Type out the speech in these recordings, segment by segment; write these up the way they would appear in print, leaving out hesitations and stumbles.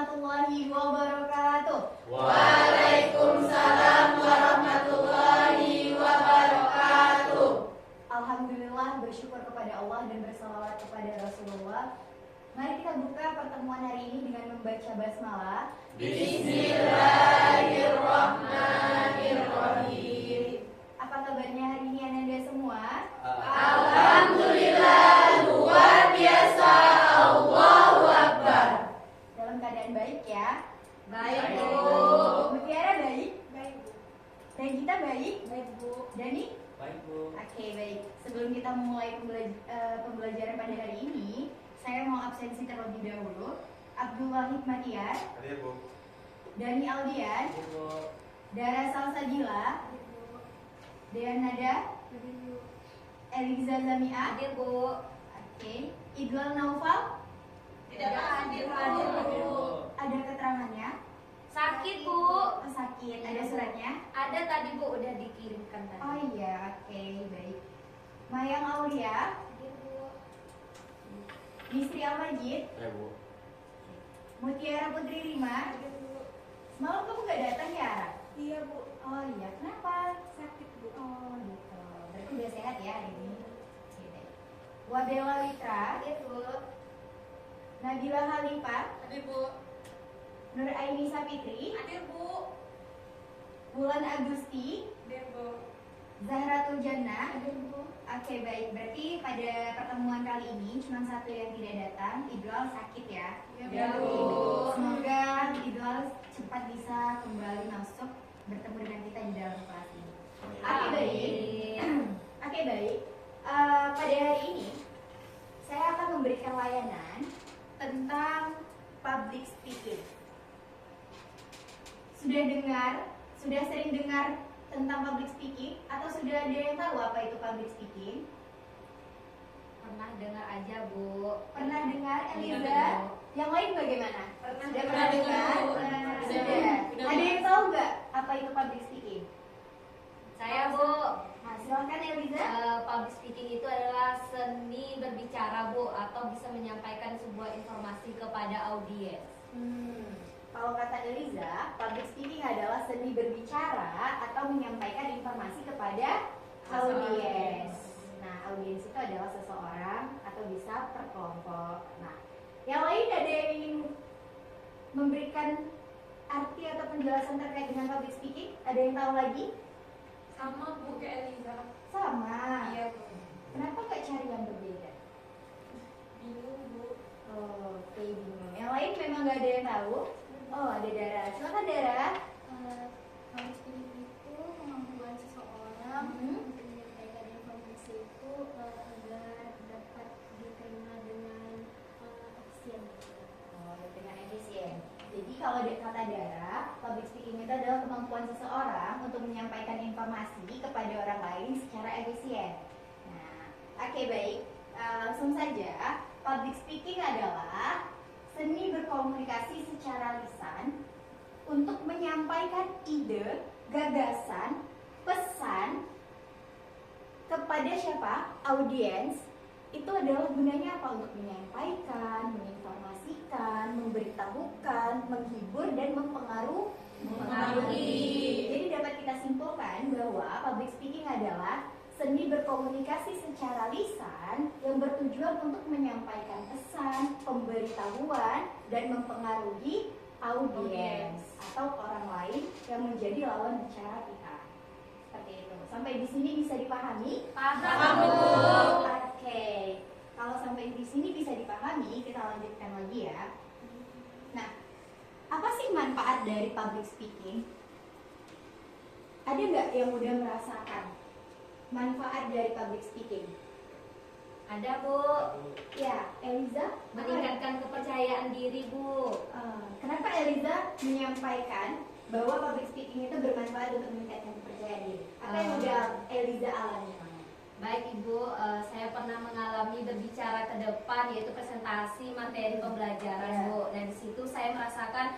warahmatullahi wabarakatuh. Waalaikumsalam warahmatullahi wabarakatuh. Alhamdulillah, bersyukur kepada Allah dan bersalawat kepada Rasulullah. Mari kita buka pertemuan hari ini dengan membaca basmalah. Bismillahirrahmanirrahim. Apa kabarnya hari ini Ananda semua? Alhamdulillah, luar biasa. Allahu Akbar. Dalam keadaan baik ya? Baik, Bu. Mutiara baik? Baik, Bu. Regita baik? Baik, Bu. Dani? Baik, Bu. Oke, baik. Sebelum kita memulai pembelajaran pada hari ini, saya mau absensi terlebih dahulu. Abdullah Hikmatiar, Hadir, Bu. Dani Aldian, Hadir, Bu. Dara Salsabila, Baik, Bu. Dean Nada, Baik, Bu. Eliza Zamia, Hadir, Bu. oke, Idlal Naufal, Tidak hadir, Hadir, Bu. Bu. ada keterangannya, Sakit, Bu. sakit, ada suratnya. Ada tadi, Bu, udah dikirimkan tadi. Oh iya, oke, baik. Mayang Aulia, Hadir, Bu. Misri Al-Majid, Ya, Bu. Mutiara Putri Rima. Hadir, Bu. Semalam kamu gak datang ya, Ara? Iya, Bu. Oh iya, kenapa? Sakit, Bu. Oh gitu. Berarti udah sehat ya hari ini. Oke, baik. Wabella Witra, Hadir, Bu. Nabila Halifah, Hadir, Bu. Nur Aini Sapitri, Hadir, Bu. Bulan Agusti, Hadir, Bu. Zahratul Jannah. Hadir, Bu. Oke baik, berarti pada pertemuan kali ini cuma satu yang tidak datang, Idlal sakit ya. Iya, Bu. Semoga Idlal cepat bisa kembali masuk bertemu dengan kita di dalam kelas ini. Oke baik. Oke baik. Pada hari ini saya akan memberikan layanan tentang public speaking. Sudah sering dengar tentang public speaking atau sudah ada yang tahu apa itu public speaking? Pernah dengar aja, Bu. Pernah dengar, Eliza? Dengar, Bu. Yang lain bagaimana? Pernah Sudah dengar, pernah Bu. dengar? Pernah. Sudah. Ada yang tahu nggak apa itu public speaking? Saya, Bu. Nah, silakan Eliza. Public speaking itu adalah seni berbicara, Bu, atau bisa menyampaikan sebuah informasi kepada audiens. Kalau kata Eliza, public speaking adalah seni berbicara atau menyampaikan informasi kepada audiens. Nah, audiens itu adalah seseorang atau bisa per kelompok. Nah, yang lain ada yang ingin memberikan arti atau penjelasan terkait dengan public speaking? Ada yang tahu lagi? Sama, Bu, kayak Eliza. Sama. Iya, Bu. Kenapa nggak cari yang berbeda? Bingung, Bu. Oh, oke, bingung. Yang lain memang nggak ada yang tahu? Oh, ada Dara. Silakan Dara. Public speaking itu kemampuan seseorang untuk menyampaikan informasi itu agar dapat diterima dengan efisien. Oh, dengan efisien. Jadi kalau kata Dara, public speaking itu adalah kemampuan seseorang untuk menyampaikan informasi kepada orang lain secara efisien. Nah, oke baik. Langsung saja, public speaking adalah seni berkomunikasi secara lisan untuk menyampaikan ide, gagasan, pesan kepada siapa? Audiens. Itu adalah gunanya apa? Untuk menyampaikan, menginformasikan, memberitahukan, menghibur dan mempengaruhi. Jadi dapat kita simpulkan bahwa public speaking adalah seni berkomunikasi secara lisan yang bertujuan untuk menyampaikan pesan, pemberitahuan, dan mempengaruhi audiens atau orang lain yang menjadi lawan bicara kita. Seperti itu. Sampai di sini bisa dipahami? Paham, Bu. Oke. Kalau sampai di sini bisa dipahami, kita lanjutkan lagi ya. Nah, apa sih manfaat dari public speaking? Ada nggak yang udah merasakan manfaat dari public speaking? Ada, Bu. Ya, Eliza? Meningkatkan kepercayaan diri, Bu. Kenapa Eliza menyampaikan bahwa public speaking itu bermanfaat untuk meningkatkan kepercayaan diri? Apa yang udah Eliza alami? Baik, Ibu, saya pernah mengalami berbicara ke depan, yaitu presentasi materi pembelajaran, Bu. Dan di situ saya merasakan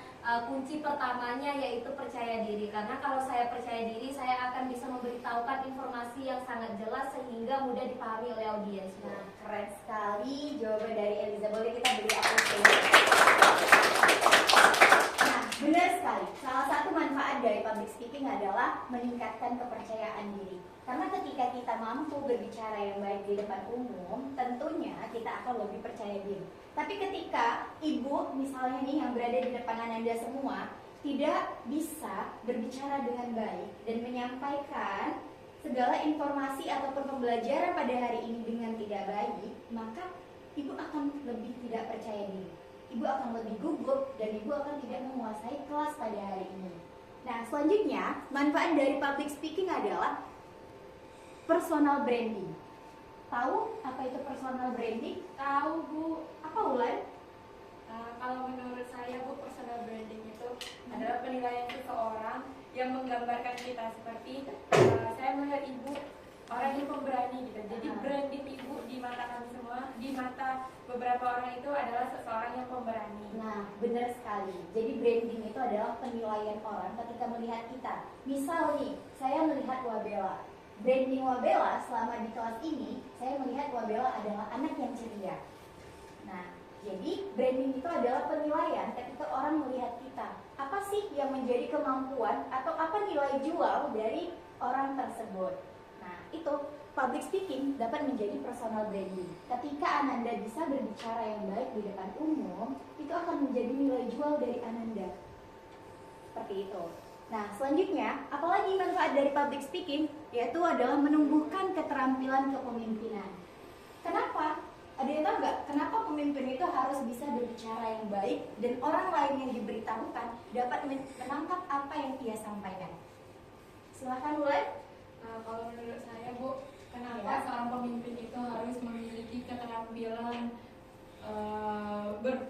kunci pertamanya yaitu percaya diri. Karena kalau saya percaya diri, saya akan bisa memberitahukan informasi yang sangat jelas sehingga mudah dipahami oleh audiens. Nah, keren sekali jawaban dari Eliza. Boleh kita beri apresiasi. meningkatkan kepercayaan diri. Karena ketika kita mampu berbicara yang baik di depan umum, tentunya kita akan lebih percaya diri. Tapi ketika ibu misalnya nih yang berada di depan Ananda semua tidak bisa berbicara dengan baik dan menyampaikan segala informasi ataupun pembelajaran pada hari ini dengan tidak baik, maka ibu akan lebih tidak percaya diri. Ibu akan lebih gugup dan ibu akan tidak menguasai kelas pada hari ini. Nah, selanjutnya manfaat dari public speaking adalah personal branding. Tahu apa itu personal branding? Tahu Bu. Apa Ulan? Kalau menurut saya Bu, personal branding itu adalah penilaian seseorang yang menggambarkan kita seperti saya melihat ibu orang yang pemberani gitu. Jadi branding ibu di mata kami semua, di mata beberapa orang itu adalah seseorang yang pemberani. Nah, benar sekali. Jadi branding itu adalah penilaian orang ketika melihat kita. Misal nih, saya melihat Wabella. Branding Wabella selama di kelas ini, saya melihat Wabella adalah anak yang ceria. Nah, jadi branding itu adalah penilaian ketika orang melihat kita. Apa sih yang menjadi kemampuan atau apa nilai jual dari orang tersebut? Nah, itu public speaking dapat menjadi personal branding. Ketika Ananda bisa berbicara yang baik di depan umum, itu akan menjadi nilai jual dari Ananda. Seperti itu. Nah, selanjutnya, apalagi manfaat dari public speaking? Yaitu adalah menumbuhkan keterampilan kepemimpinan. Kenapa? Ada yang tahu nggak? Kenapa pemimpin itu harus bisa berbicara yang baik dan orang lain yang diberitahukan dapat menangkap apa yang ia sampaikan? Silahkan mulai. Kalau menurut saya Bu, kenapa Ya. seorang pemimpin itu harus memiliki keterampilan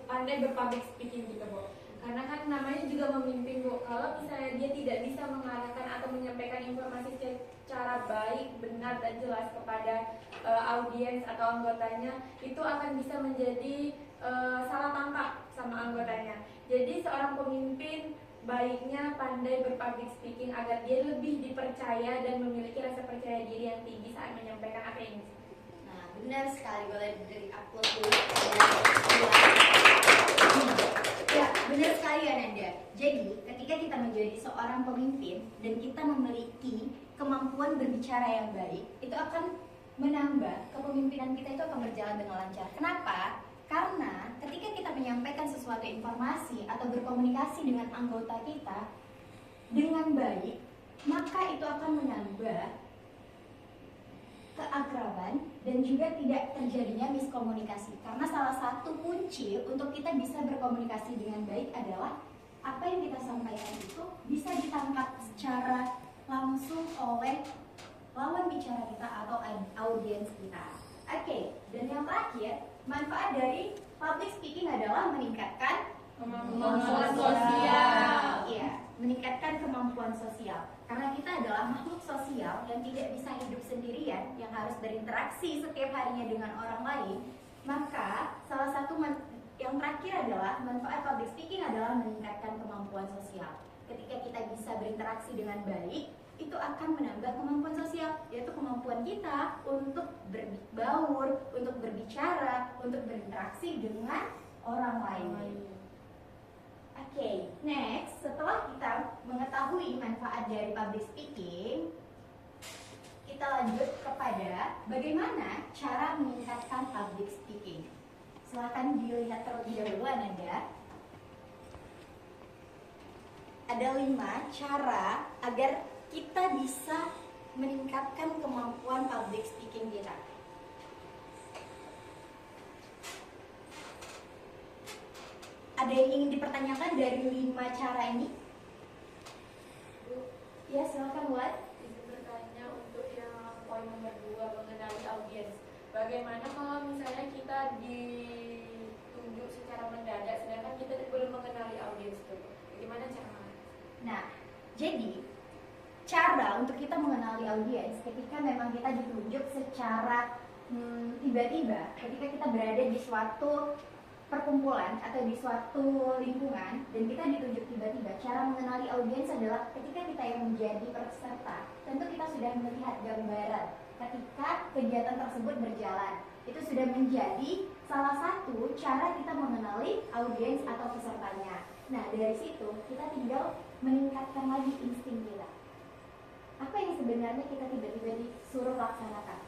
pandai berpublic speaking gitu Bu? Karena kan namanya juga memimpin Bu. Kalau misalnya dia tidak bisa mengarahkan atau menyampaikan informasi secara baik, benar dan jelas kepada audiens atau anggotanya, itu akan bisa menjadi salah tangkap sama anggotanya. Jadi seorang pemimpin baiknya pandai berpublic speaking agar dia lebih dipercaya dan memiliki rasa percaya diri yang tinggi saat menyampaikan apa yang Nah, benar sekali. Boleh dari upload dulu. Ya, benar sekali Ananda. Jadi, ketika kita menjadi seorang pemimpin dan kita memiliki kemampuan berbicara yang baik, itu akan menambah kepemimpinan kita itu akan berjalan dengan lancar. Kenapa? Karena ketika kita menyampaikan sesuatu informasi atau berkomunikasi dengan anggota kita dengan baik, maka itu akan menambah keakraban dan juga tidak terjadinya miskomunikasi. Karena salah satu kunci untuk kita bisa berkomunikasi dengan baik adalah apa yang kita sampaikan itu bisa ditangkap secara langsung oleh lawan bicara kita atau audiens kita. Oke, dan yang terakhir, manfaat dari public speaking adalah meningkatkan kemampuan sosial. Iya, meningkatkan kemampuan sosial. Karena kita adalah makhluk sosial yang tidak bisa hidup sendirian, yang harus berinteraksi setiap harinya dengan orang lain. Maka salah satu yang terakhir adalah manfaat public speaking adalah meningkatkan kemampuan sosial. Ketika kita bisa berinteraksi dengan baik, itu akan menambah kemampuan sosial, yaitu kemampuan kita untuk berbaur, untuk berbicara, untuk berinteraksi dengan orang lain. Oke, next, setelah kita mengetahui manfaat dari public speaking, kita lanjut kepada bagaimana cara meningkatkan public speaking. Silahkan dilihat terlebih dahulu Ananda. Ada 5 cara agar kita bisa meningkatkan kemampuan public speaking kita. Ada yang ingin dipertanyakan dari 5 cara ini? Ya, silakan mulai. Izin bertanya untuk yang poin nomor 2, mengenali audiens. Bagaimana kalau misalnya kita ditunjuk secara mendadak sedangkan kita belum mengenali audiens itu? Bagaimana cara? Nah, jadi cara untuk kita mengenali audiens ketika memang kita ditunjuk secara tiba-tiba, ketika kita berada di suatu perkumpulan atau di suatu lingkungan dan kita ditunjuk tiba-tiba, cara mengenali audiens adalah ketika kita yang menjadi peserta, tentu kita sudah melihat gambaran ketika kegiatan tersebut berjalan. Itu sudah menjadi salah satu cara kita mengenali audiens atau pesertanya. Nah, dari situ kita tinggal meningkatkan lagi insting kita. apa yang sebenarnya kita tiba-tiba disuruh laksanakan.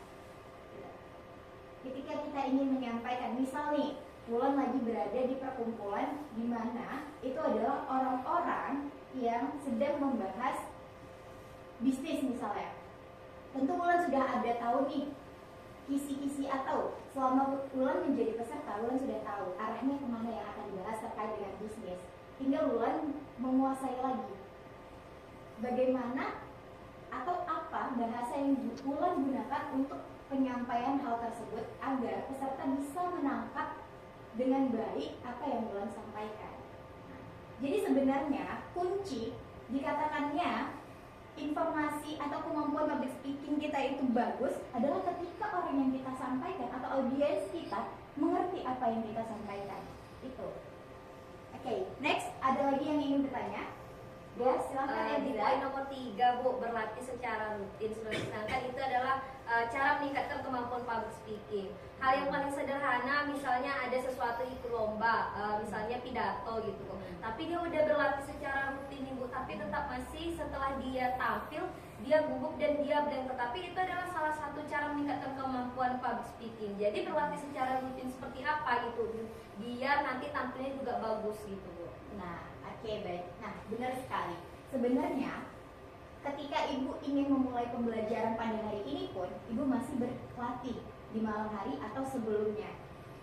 Ketika kita ingin menyampaikan, misal nih, Wulan lagi berada di perkumpulan di mana itu adalah orang-orang yang sedang membahas bisnis misalnya. Tentu Wulan sudah ada tahu nih kisi-kisi, atau selama Wulan menjadi peserta, Wulan sudah tahu arahnya kemana yang akan dibahas terkait dengan bisnis. Tinggal Wulan menguasai lagi bagaimana atau apa bahasa yang Wulan gunakan untuk penyampaian hal tersebut agar peserta bisa menangkap dengan baik apa yang Wulan sampaikan. Nah, jadi sebenarnya kunci dikatakannya informasi atau kemampuan public speaking kita itu bagus adalah ketika orang yang kita sampaikan atau audiens kita mengerti apa yang kita sampaikan. Itu. Oke, next ada lagi yang ingin bertanya? Ya, silakan Di poin nomor 3 Bu, berlatih secara rutin. Sudah disangkan itu adalah cara meningkatkan kemampuan public speaking. Hal yang paling sederhana, misalnya ada sesuatu ikut lomba, misalnya pidato gitu Bu. Tapi dia udah berlatih secara rutin nih Bu, tapi tetap masih setelah dia tampil dia gugup dan dia blank. Tetapi itu adalah salah satu cara meningkatkan kemampuan public speaking. Jadi berlatih secara rutin seperti apa gitu, biar nanti tampilnya juga bagus gitu Bu. Nah, oke, baik. Nah, benar sekali. Sebenarnya ketika Ibu ingin memulai pembelajaran pada hari ini pun, Ibu masih berlatih di malam hari atau sebelumnya.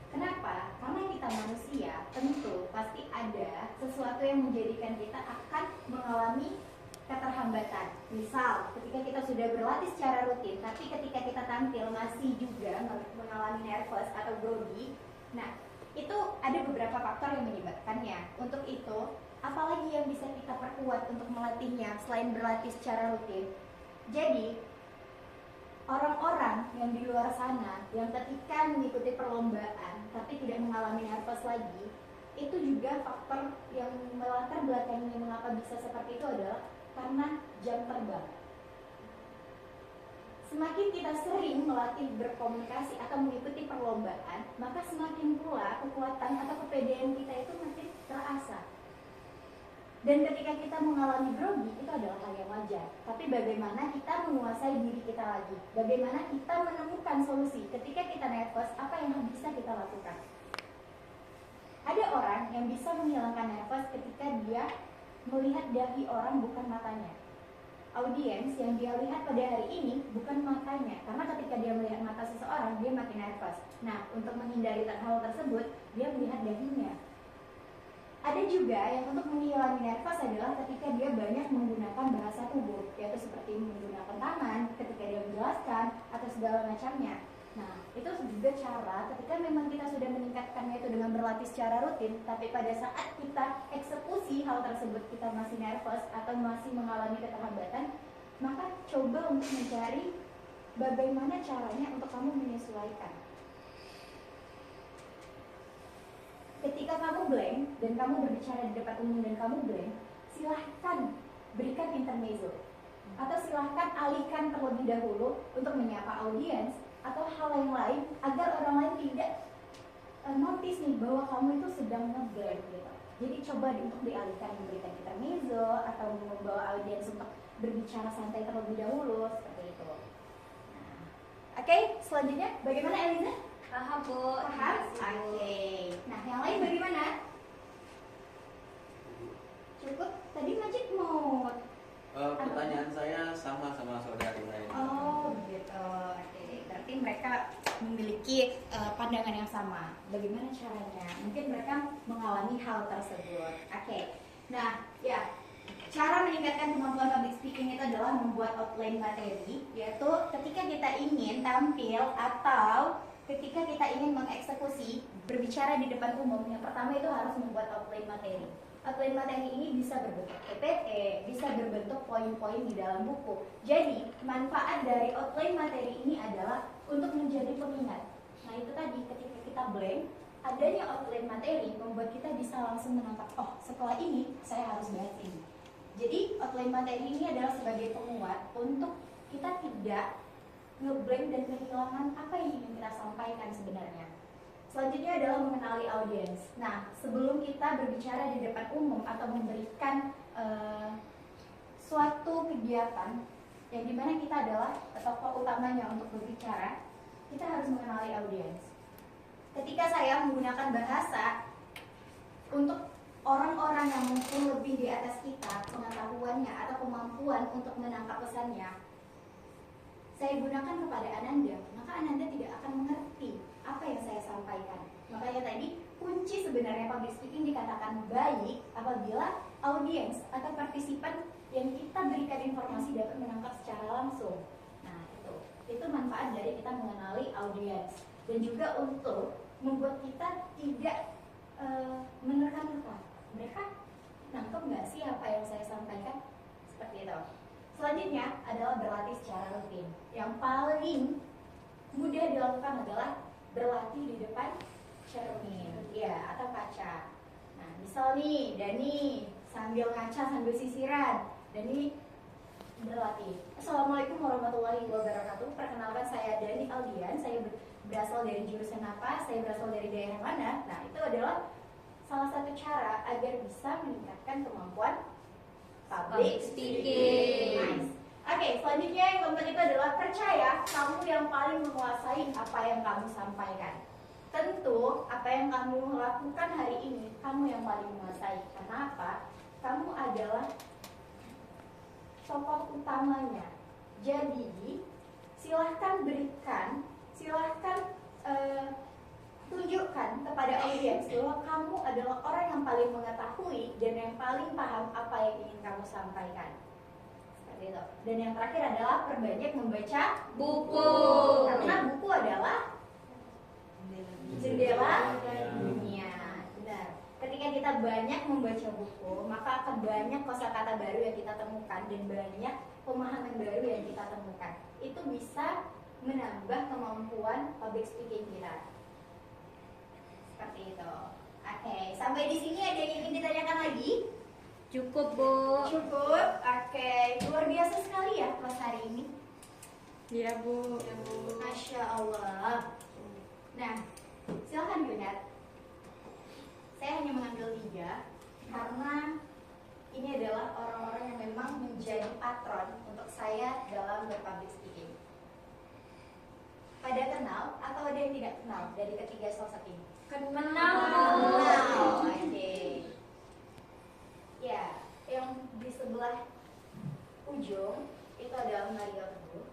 Kenapa? Karena kita manusia, tentu pasti ada sesuatu yang menjadikan kita akan mengalami keterhambatan. Misal, ketika kita sudah berlatih secara rutin, tapi ketika kita tampil masih juga mengalami nervous atau grogi. Nah, itu ada beberapa faktor yang menyebabkannya. Untuk itu, apalagi yang bisa kita perkuat untuk melatihnya selain berlatih secara rutin? Jadi, orang-orang yang di luar sana yang ketika mengikuti perlombaan tapi tidak mengalami nervous lagi, itu juga faktor yang melatar belakangnya mengapa bisa seperti itu adalah karena jam terbang. Semakin kita sering melatih berkomunikasi atau mengikuti perlombaan, maka semakin pula kekuatan atau kepedean kita itu makin terasa. Dan ketika kita mengalami grogi, itu adalah hal yang wajar. Tapi bagaimana kita menguasai diri kita lagi? Bagaimana kita menemukan solusi ketika kita nervous, apa yang bisa kita lakukan? Ada orang yang bisa menghilangkan nervous ketika dia melihat dahi orang bukan matanya. Audiens yang dia lihat pada hari ini bukan matanya, karena ketika dia melihat mata seseorang dia makin nervous. Nah, untuk menghindari hal tersebut, dia melihat dahinya. Ada juga yang untuk menghilangkan nervous adalah ketika dia banyak menggunakan bahasa tubuh, yaitu seperti menggunakan tangan ketika dia menjelaskan atau segala macamnya. Nah, itu juga cara ketika memang kita sudah meningkatkannya itu dengan berlatih secara rutin, tapi pada saat kita eksekusi hal tersebut kita masih nervous atau masih mengalami keterlambatan, maka coba untuk mencari bagaimana caranya untuk kamu menyesuaikan. Ketika kamu blank dan kamu berbicara di depan umum dan kamu blank, silahkan berikan intermezzo atau silahkan alihkan terlebih dahulu untuk menyapa audiens atau hal yang lain agar orang lain tidak notice nih bahwa kamu itu sedang nge-blank gitu. Jadi coba untuk dialihkan, memberikan intermezzo atau membawa audiens untuk berbicara santai terlebih dahulu seperti itu. Nah, oke, selanjutnya bagaimana Eliza? Paham Bu. Paham? Oke. Nah, yang lain bagaimana? Cukup? Tadi Majid mau pertanyaan saya sama saudari lain. Oh, gitu. Oke. Berarti mereka memiliki pandangan yang sama. Bagaimana caranya? Mungkin mereka mengalami hal tersebut. Oke. Nah, ya. Cara meningkatkan kemampuan public speaking itu adalah membuat outline materi, yaitu ketika kita ingin tampil atau ketika kita ingin mengeksekusi berbicara di depan umum, yang pertama itu harus membuat outline materi. Outline materi ini bisa berbentuk PPT, bisa berbentuk poin-poin di dalam buku. Jadi, manfaat dari outline materi ini adalah untuk menjadi pengingat. Nah, itu tadi ketika kita blank, adanya outline materi membuat kita bisa langsung menangkap, oh, setelah ini saya harus bahas ini. Jadi, outline materi ini adalah sebagai penguat untuk kita tidak ngeblank dan kehilangan apa yang ingin kita sampaikan sebenarnya. Selanjutnya adalah mengenali audiens. Nah, sebelum kita berbicara di depan umum atau memberikan suatu kegiatan yang dimana kita adalah tokoh utamanya untuk berbicara, kita harus mengenali audiens. Ketika saya menggunakan bahasa untuk orang-orang yang mungkin lebih di atas kita pengetahuannya atau kemampuan untuk menangkap pesannya, saya gunakan kepada Ananda, maka Ananda tidak akan mengerti apa yang saya sampaikan. Makanya tadi kunci sebenarnya public speaking dikatakan baik apabila audiens atau partisipan yang kita berikan informasi dapat menangkap secara langsung. Nah, itu manfaat dari kita mengenali audiens dan juga untuk membuat kita tidak menerka-nerka. Mereka nangkep nggak sih apa yang saya sampaikan? Seperti itu. Selanjutnya adalah berlatih secara rutin. Yang paling mudah dilakukan adalah berlatih di depan cermin, ya, atau kaca. Nah, misal nih, Dani sambil ngaca sambil sisiran, Dani berlatih. Assalamualaikum warahmatullahi wabarakatuh. Perkenalkan, saya Dani Aldian. Saya berasal dari jurusan apa? Saya berasal dari daerah mana? Nah, itu adalah salah satu cara agar bisa meningkatkan kemampuan public speaking. Nice. Oke, selanjutnya yang keempat itu adalah percaya kamu yang paling menguasai apa yang kamu sampaikan. Tentu apa yang kamu lakukan hari ini kamu yang paling menguasai. Kenapa? Kamu adalah tokoh utamanya. Jadi silahkan berikan, silahkan tunjukkan kepada audiens bahwa kamu adalah orang yang paling mengetahui dan yang paling paham apa yang ingin kamu sampaikan. Seperti itu. Dan yang terakhir adalah perbanyak membaca buku. Karena buku adalah jendela dunia. Benar. Ketika kita banyak membaca buku, maka akan banyak kosakata baru yang kita temukan dan banyak pemahaman baru yang kita temukan. Itu bisa menambah kemampuan public speaking kita. Seperti itu. Oke, sampai di sini ada yang ingin ditanyakan lagi? Cukup, Bu. Cukup. Oke, luar biasa sekali ya kelas hari ini. Iya, Bu. Masya Allah. Nah, silahkan Yunat. Saya hanya mengambil 3 karena ini adalah orang-orang yang memang menjadi patron untuk saya dalam berpublic speaking. Pada kenal atau ada yang tidak kenal dari ketiga sosok ini? Kenal. Oke. Ya, yang di sebelah ujung itu adalah Mario Teguh.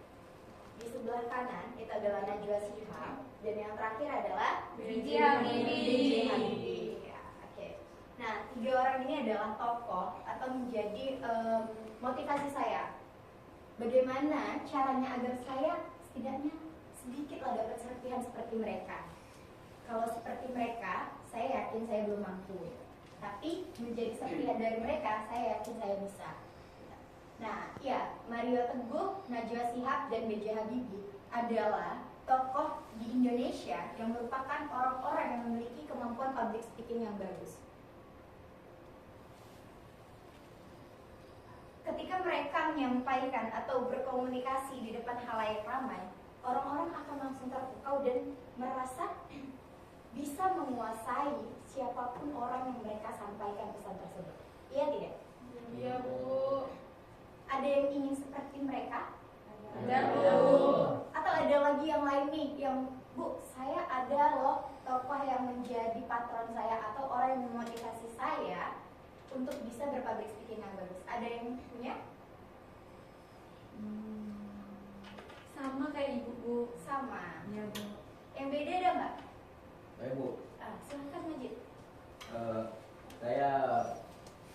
Di sebelah kanan itu adalah Najwa Shihab, dan yang terakhir adalah B.J. Habibie. Ya, oke. Nah, 3 orang ini adalah tokoh atau menjadi motivasi saya. Bagaimana caranya agar saya setidaknya sedikitlah dapat serpihan seperti mereka. Kalau seperti mereka, saya yakin saya belum mampu. Tapi menjadi serpihan dari mereka, saya yakin saya bisa. Nah, ya, Mario Teguh, Najwa Shihab, dan B.J. Habibie adalah tokoh di Indonesia yang merupakan orang-orang yang memiliki kemampuan public speaking yang bagus. Ketika mereka menyampaikan atau berkomunikasi di depan halayak ramai, orang-orang akan langsung terpukau dan merasa bisa menguasai siapapun orang yang mereka sampaikan pesan tersebut. Iya tidak? Iya, Bu. Ada yang ingin seperti mereka? Ada, Bu. Atau ada lagi yang lain nih, yang Bu, saya ada loh tokoh yang menjadi patron saya atau orang yang memotivasi saya untuk bisa berpublic speaking yang bagus. Ada yang punya? Sama kayak Ibu, Bu. Sama. Iya, Bu. Yang beda ada nggak? Baik Bu, Silahkan Majid. saya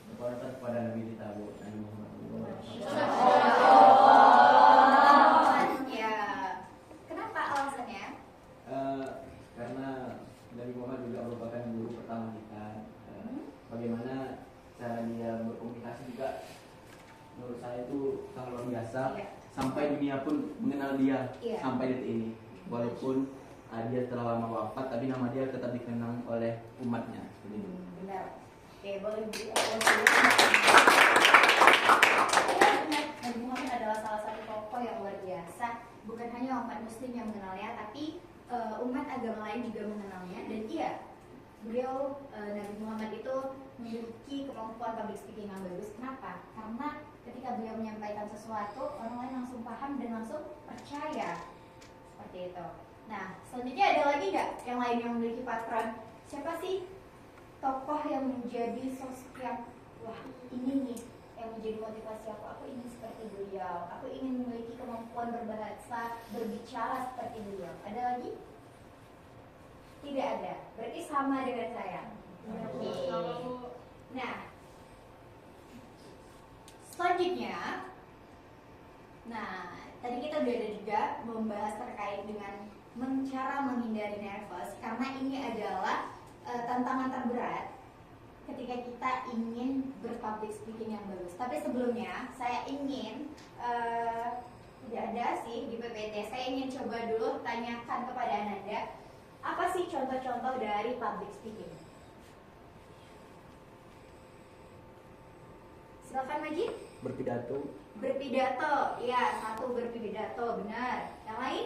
berkomentar kepada Nabi kita Bu, Nabi Muhammad. Ya. Kenapa alasannya? Karena Nabi Muhammad juga merupakan guru pertama kita. Bagaimana cara dia berkomunikasi juga menurut saya itu sangat luar biasa. Iya. Sampai dunia pun mengenal dia Iya. sampai detik ini. Walaupun dia telah lama wafat, tapi nama dia tetap dikenang oleh umatnya. Jadi, Benar. Oke, boleh beri aplaus dulu. Nabi Muhammad adalah salah satu tokoh yang luar biasa. Bukan hanya umat muslim yang mengenalnya, tapi umat agama lain juga mengenalnya. Dan iya, beliau Nabi Muhammad itu memiliki kemampuan public speaking yang bagus. Kenapa? Karena ketika beliau menyampaikan sesuatu, orang lain langsung paham dan langsung percaya. Seperti itu. Nah, selanjutnya ada lagi nggak yang lain yang memiliki patron? Siapa sih tokoh yang menjadi sosok yang, wah ini nih yang menjadi motivasi aku ingin seperti beliau, aku ingin memiliki kemampuan berbahasa, berbicara seperti beliau. Ada lagi? Tidak ada, berarti sama dengan saya. Oke. Nah, selanjutnya, nah tadi kita udah ada juga membahas terkait dengan cara menghindari nervous, karena ini adalah tantangan terberat ketika kita ingin berpublic speaking yang bagus. Tapi sebelumnya saya ingin tidak ada sih di PPT, saya ingin coba dulu tanyakan kepada Ananda, apa sih contoh-contoh dari public speaking? Silakan Majid. Berpidato. Berpidato, ya, satu berpidato, benar. Yang lain?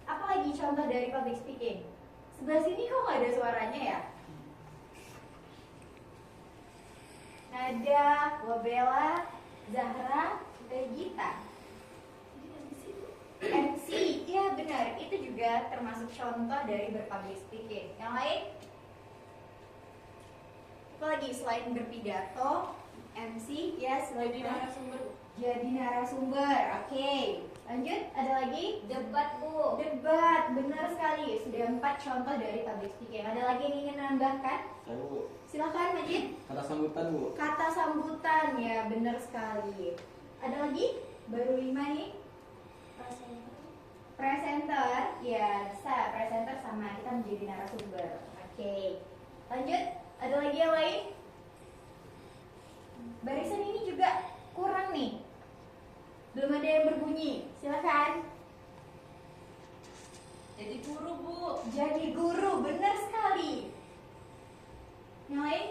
Apa lagi contoh dari public speaking? Sebelah sini kok nggak ada suaranya ya? Nada, Wabella, Zahra, Regita. MC, ya benar, itu juga termasuk contoh dari berpublic speaking. Yang lain? Apa lagi selain berpidato, MC, ya selain jadi narasumber. Oke. Lanjut, ada lagi? Debat, Bu. Debat, benar sekali. Sudah 4 contoh dari public speaking. Ada lagi yang ingin menambahkan? Saya Bu. Silakan Majid. Kata sambutan Bu. Kata sambutan, ya benar sekali. Ada lagi? Baru 5 nih. Presenter, ya bisa. Presenter sama kita menjadi narasumber. Oke. Lanjut, ada lagi yang lain? Barisan ini juga kurang nih. Belum ada yang berbunyi. Silakan. Jadi guru, Bu. Jadi guru, benar sekali. Yang lain?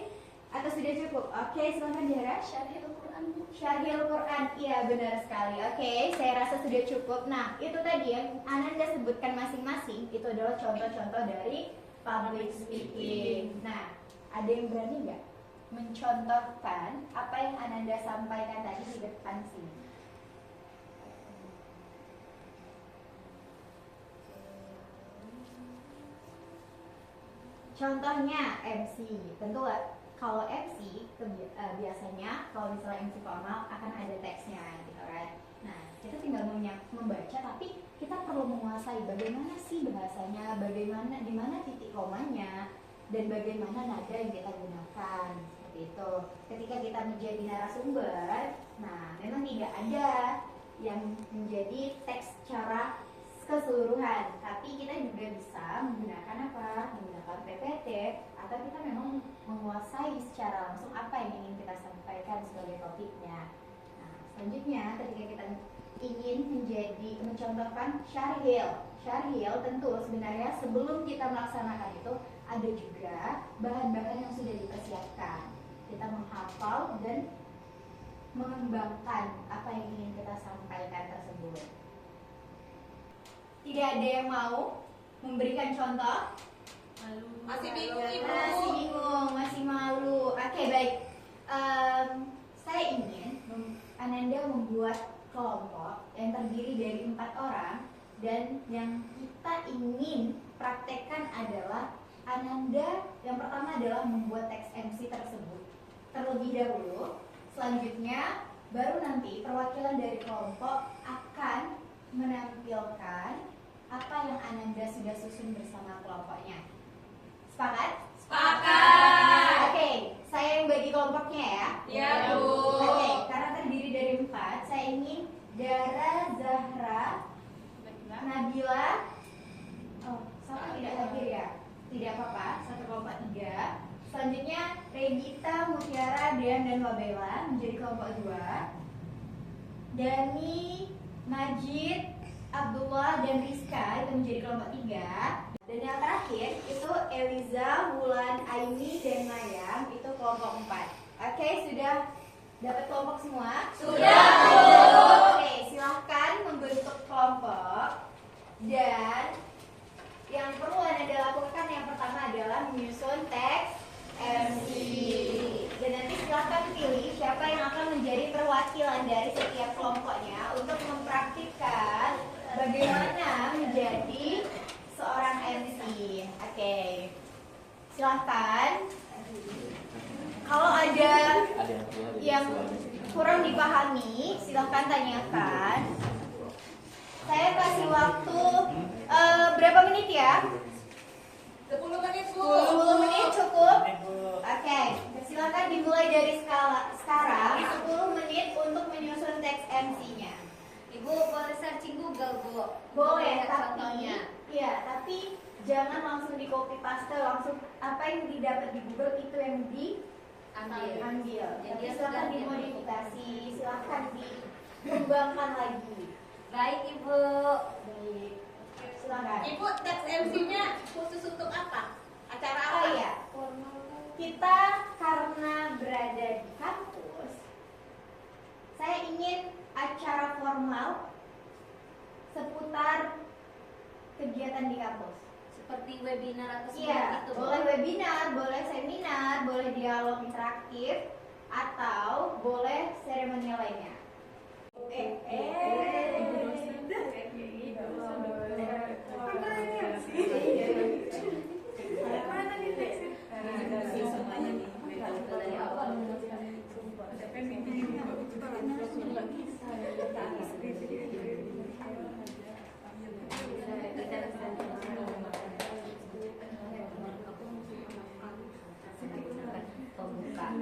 Atau sudah cukup? Oke, silakan Dara. Syarhil Quran, Bu. Syarhil Quran, iya benar sekali. Oke, saya rasa sudah cukup. Nah, itu tadi yang Ananda sebutkan masing-masing, itu adalah contoh-contoh dari public speaking. Nah, ada yang berani nggak mencontohkan apa yang Ananda sampaikan tadi di depan sini? Contohnya MC, tentu kalau MC itu biasanya kalau misalnya MC formal akan ada teksnya gitu kan. Nah, kita tinggal membaca, tapi kita perlu menguasai bagaimana sih bahasanya, bagaimana di mana titik komanya, dan bagaimana nada yang kita gunakan. Seperti itu. Ketika kita menjadi narasumber, nah memang tidak ada yang menjadi teks secara keseluruhan, tapi kita juga bisa menggunakan apa? Menggunakan PPT, atau kita memang menguasai secara langsung apa yang ingin kita sampaikan sebagai topiknya. Nah, selanjutnya ketika kita ingin mencontohkan syarhil, tentu sebenarnya sebelum kita melaksanakan itu ada juga bahan-bahan yang sudah dipersiapkan. Kita menghafal dan mengembangkan apa yang ingin kita sampaikan tersebut. Tidak ada yang mau memberikan contoh? Masih bingung, Ibu. Masih bingung, masih malu. Oke, baik. Saya ingin Ananda membuat kelompok yang terdiri dari 4 orang, dan yang kita ingin praktekkan adalah Ananda yang pertama adalah membuat teks MC tersebut terlebih dahulu. Selanjutnya baru nanti perwakilan dari kelompok akan menampilkan apa yang Ananda sudah susun bersama kelompoknya. Sepakat? Sepakat. Oke, saya yang bagi kelompoknya ya. Iya, Bu. Oke, karena terdiri dari 4, saya ingin Dara, Zahra, Nabila. Oh, satu tidak hadir ya? Tidak apa-apa, satu kelompok 3. Selanjutnya Regita, Mutiara, Dean, dan Wabella menjadi kelompok 2. Dani, Majid, Abdullah, dan Rizka itu menjadi kelompok 3. Dan yang terakhir itu Eliza, Wulan, Aini, dan Mayang itu kelompok 4. Oke, sudah dapat kelompok semua? Sudah, Bu. Oke, silahkan membentuk kelompok. Dan yang perlu Anda lakukan yang pertama adalah menyusun teks MC. Dan nanti silahkan pilih siapa yang akan menjadi perwakilan perwakilan dari setiap kelompoknya untuk mempraktikkan bagaimana menjadi seorang MC. Oke, silahkan. Kalau ada yang kurang dipahami, silahkan tanyakan. Saya kasih waktu berapa menit ya? 10 menit, Bu. 10 menit cukup? Oke, silakan dimulai dari sekarang 10 menit untuk menyusun teks MC-nya. Ibu boleh searching Google, Bu. Boleh, Lihat tapi contohnya. tapi jangan langsung di copy paste, langsung apa yang didapat di Google itu yang diambil. Jadi Tapi dia silakan sudah dimodifikasi, silakan dikembangkan lagi. Baik, Ibu. Baik, silakan. Ibu, teks MC-nya khusus untuk apa? Acara apa? Oh iya, kita karena berada di kampus, saya ingin acara formal seputar kegiatan di kampus. Seperti webinar atau seperti Iya, itu, Bu. boleh webinar, boleh seminar, boleh dialog interaktif, atau boleh seremonial lainnya. Pembukaan.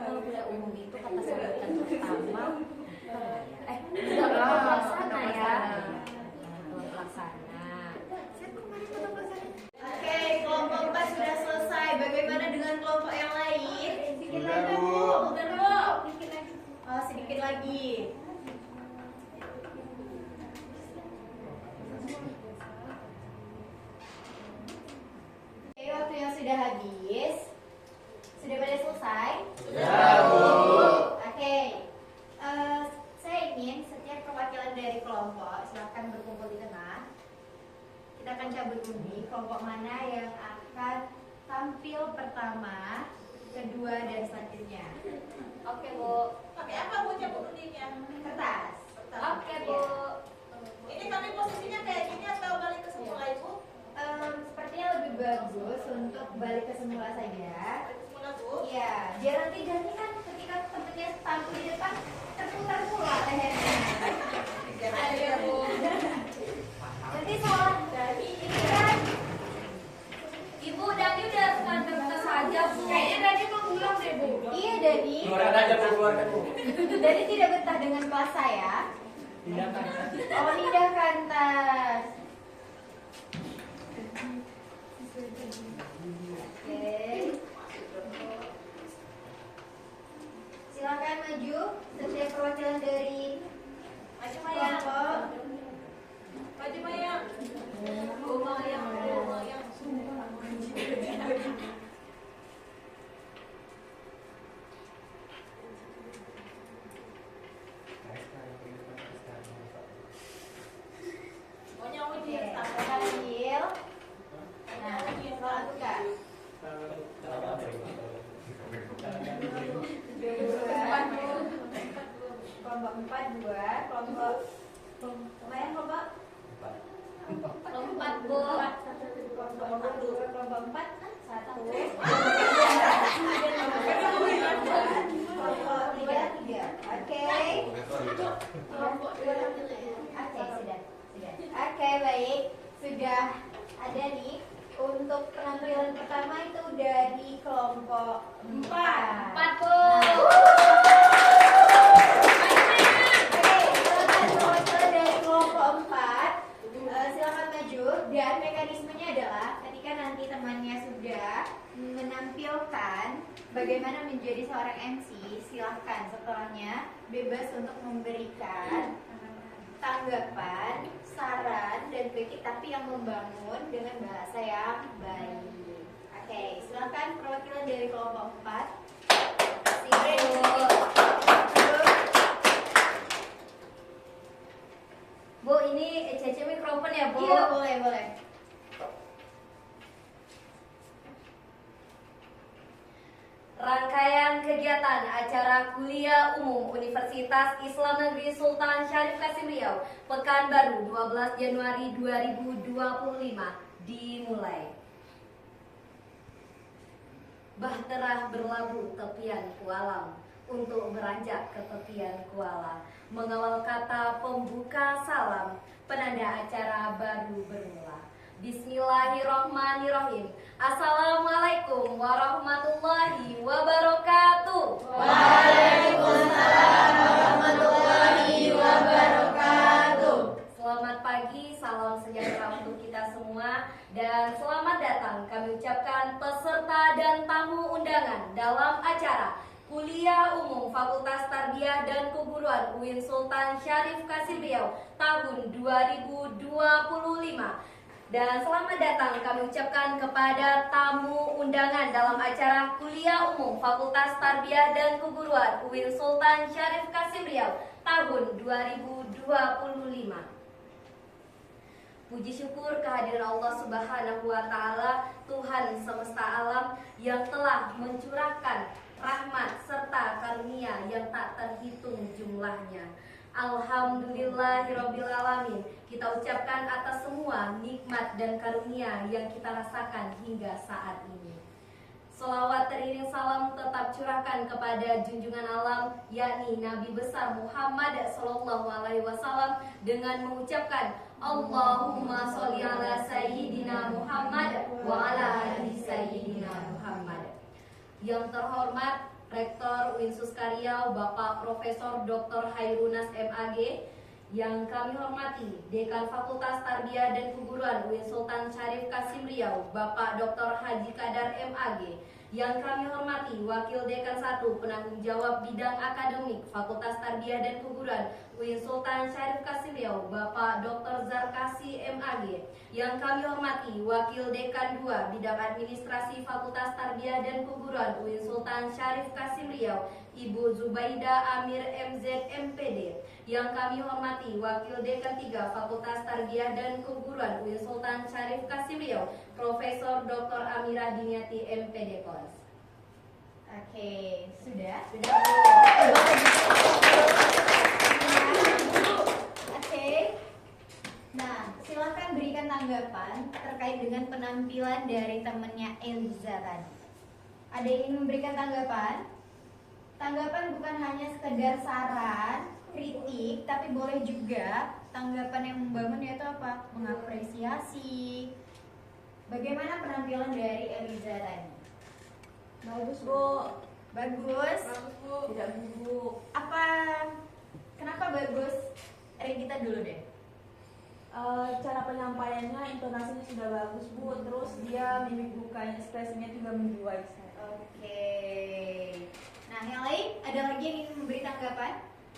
Kalau kuliah umum itu kata sebutan pertama pelaksana ya. Pelaksana. Oke, kelompok 4 sudah selesai. Bagaimana dengan kelompok yang lain? Sedikit lagi, Bu. Bentar, Bu. Oh, sedikit lagi. Oke, waktu yang sudah habis. Sudah pada selesai? Sudah, Bu. Oke. Saya ingin setiap perwakilan dari kelompok silakan berkumpul di tengah. Kita akan cabut undi kelompok mana yang akan tampil pertama, kedua, dan selanjutnya. Oke, Bu. Pakai apa Bu cabut undinya? Kertas. Oke, Bu. Ini kami posisinya kayak gini atau balik ke semula Ibu? Sepertinya lebih bagus untuk balik ke semula saja. Balik ke semula Bu. Iya, biar nanti Dani kan ketika temennya tampil di depan terputar pula lehernya. Ada Bu. Nanti salah Dani ini kan. Ibu Dani udah nganter saja, Bu. Kayaknya tadi mau pulang deh, Bu. Iya Dani. Keluarkan aja, Bu, keluarkan, Bu. Dani tidak betah dengan kelas saya. Tindakan. Oh, pindahkan tas. Oke. Silakan maju setiap perwakilan dari Maju Maya. kelompok. Maju Maya. Bu Maya. Bu Maya. Maunya Oke, uji silakan ya. ambil. Nah, soal buka. Kelompok 4 2, kelompok lumayan kelompok Lompat, Bu. kelompok 2, kelompok 4 1 kelompok 3 3. Oke. Kelompok 2 oke, sudah. Oke, baik. Sudah ada nih untuk penampilan pertama itu dari kelompok 4. 4, Bu. Perwakilan dari kelompok 4 silakan maju, dan mekanismenya adalah ketika nanti temannya sudah menampilkan bagaimana menjadi seorang MC, silahkan setelahnya bebas untuk memberikan tanggapan, saran, dan kritik, tapi yang membangun dengan bahasa yang baik. Oke, silakan perwakilan dari kelompok 4. Bu, ini Cece mikrofon ya, Bu. Iya, boleh. Rangkaian kegiatan kegiatan acara kuliah umum Universitas Islam Negeri Sultan Syarif Kasim Riau Pekanbaru 12 Januari 2025 dimulai. Bahtera berlabuh tepian kualam untuk beranjak ke tepian kuala. Mengawal kata pembuka salam, penanda acara baru bermula. Bismillahirrohmanirrohim. Assalamualaikum warahmatullahi wabarakatuh. Waalaikumsalam warahmatullahi wabarakatuh. Selamat pagi, salam sejahtera untuk kita semua. Dan selamat datang kami ucapkan peserta dan tamu undangan dalam acara Kuliah Umum Fakultas Tarbiyah dan Keguruan UIN Sultan Syarif Kasim Riau tahun 2025. Dan selamat datang kami ucapkan kepada tamu undangan dalam acara Kuliah Umum Fakultas Tarbiyah dan Keguruan UIN Sultan Syarif Kasim Riau tahun 2025. Puji syukur kehadiran Allah Subhanahu wa Ta'ala, Tuhan semesta alam yang telah mencurahkan rahmat serta karunia yang tak terhitung jumlahnya. Alhamdulillahirabbil alamin. Kita ucapkan atas semua nikmat dan karunia yang kita rasakan hingga saat ini. Salawat teriring salam tetap curahkan kepada junjungan alam, yakni Nabi besar Muhammad Sallallahu Alaihi Wasallam dengan mengucapkan Allahumma sholli ala Sayyidina Muhammad wa ala ali Sayyidina Muhammad. Yang terhormat Rektor UIN Suskaria Bapak Profesor Dr. Hairunas MAG, yang kami hormati Dekan Fakultas Tarbiyah dan Keguruan UIN Sultan Syarif Kasim Riau Bapak Dr. Haji Kadar MAG, yang kami hormati Wakil Dekan 1 Penanggung Jawab Bidang Akademik Fakultas Tarbiyah dan Keguruan UIN Sultan Syarif Kasim Riau Bapak Dr. Zarkasi MAG, yang kami hormati Wakil Dekan 2 Bidang Administrasi Fakultas Tarbiyah dan Keguruan UIN Sultan Syarif Kasim Riau Ibu Zubaida Amir MZ MPD, yang kami hormati Wakil Dekan 3 Fakultas Tarbiyah dan Keguruan UIN Sultan Syarif Kasim Riau Profesor Dr. Amira Diniati MPD Kos. Oke, sudah? Sudah, Oke. Nah, silakan berikan tanggapan terkait dengan penampilan dari temannya Eliza tadi. Ada yang ingin memberikan tanggapan? Tanggapan bukan hanya sekedar saran, kritik, tapi boleh juga tanggapan yang membangun, yaitu apa? Mengapresiasi. Bagaimana penampilan dari Eliza tadi? Bagus, Bu. Bagus. Bagus, Bu. Tidak bubuk. Kenapa bagus? Regita dulu deh. Cara penyampaiannya, intonasinya sudah bagus, Bu. Terus dia mimik mukanya, ekspresinya juga menjiwai saya. Oke. Nah, yang lain ada lagi yang ingin memberi tanggapan?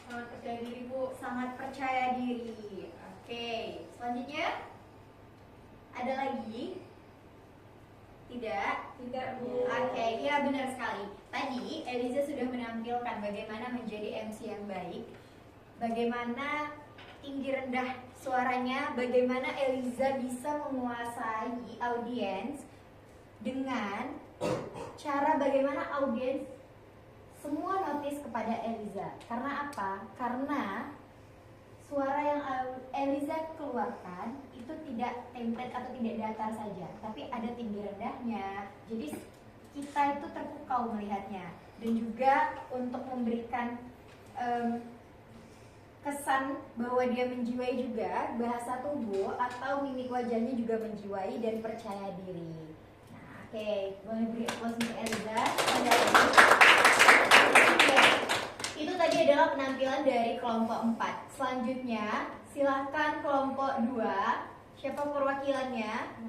Sangat percaya diri, Bu. Sangat percaya diri. Oke. Selanjutnya ada lagi? Tidak. Tidak, Bu. Oke, iya benar sekali. Tadi Eliza sudah menampilkan bagaimana menjadi MC yang baik, bagaimana tinggi rendah suaranya, bagaimana Eliza bisa menguasai audiens dengan cara bagaimana audiens semua notice kepada Eliza. Karena apa? Karena suara yang Eliza keluarkan itu tidak template atau tidak datar saja, tapi ada tinggi rendahnya. Jadi kita itu terpukau melihatnya, dan juga untuk memberikan kesan bahwa dia menjiwai juga, bahasa tubuh atau mimik wajahnya juga menjiwai dan percaya diri. Nah, oke, boleh beri applause untuk Eliza. Itu tadi adalah penampilan dari kelompok 4. Selanjutnya, silakan kelompok 2. Siapa perwakilannya?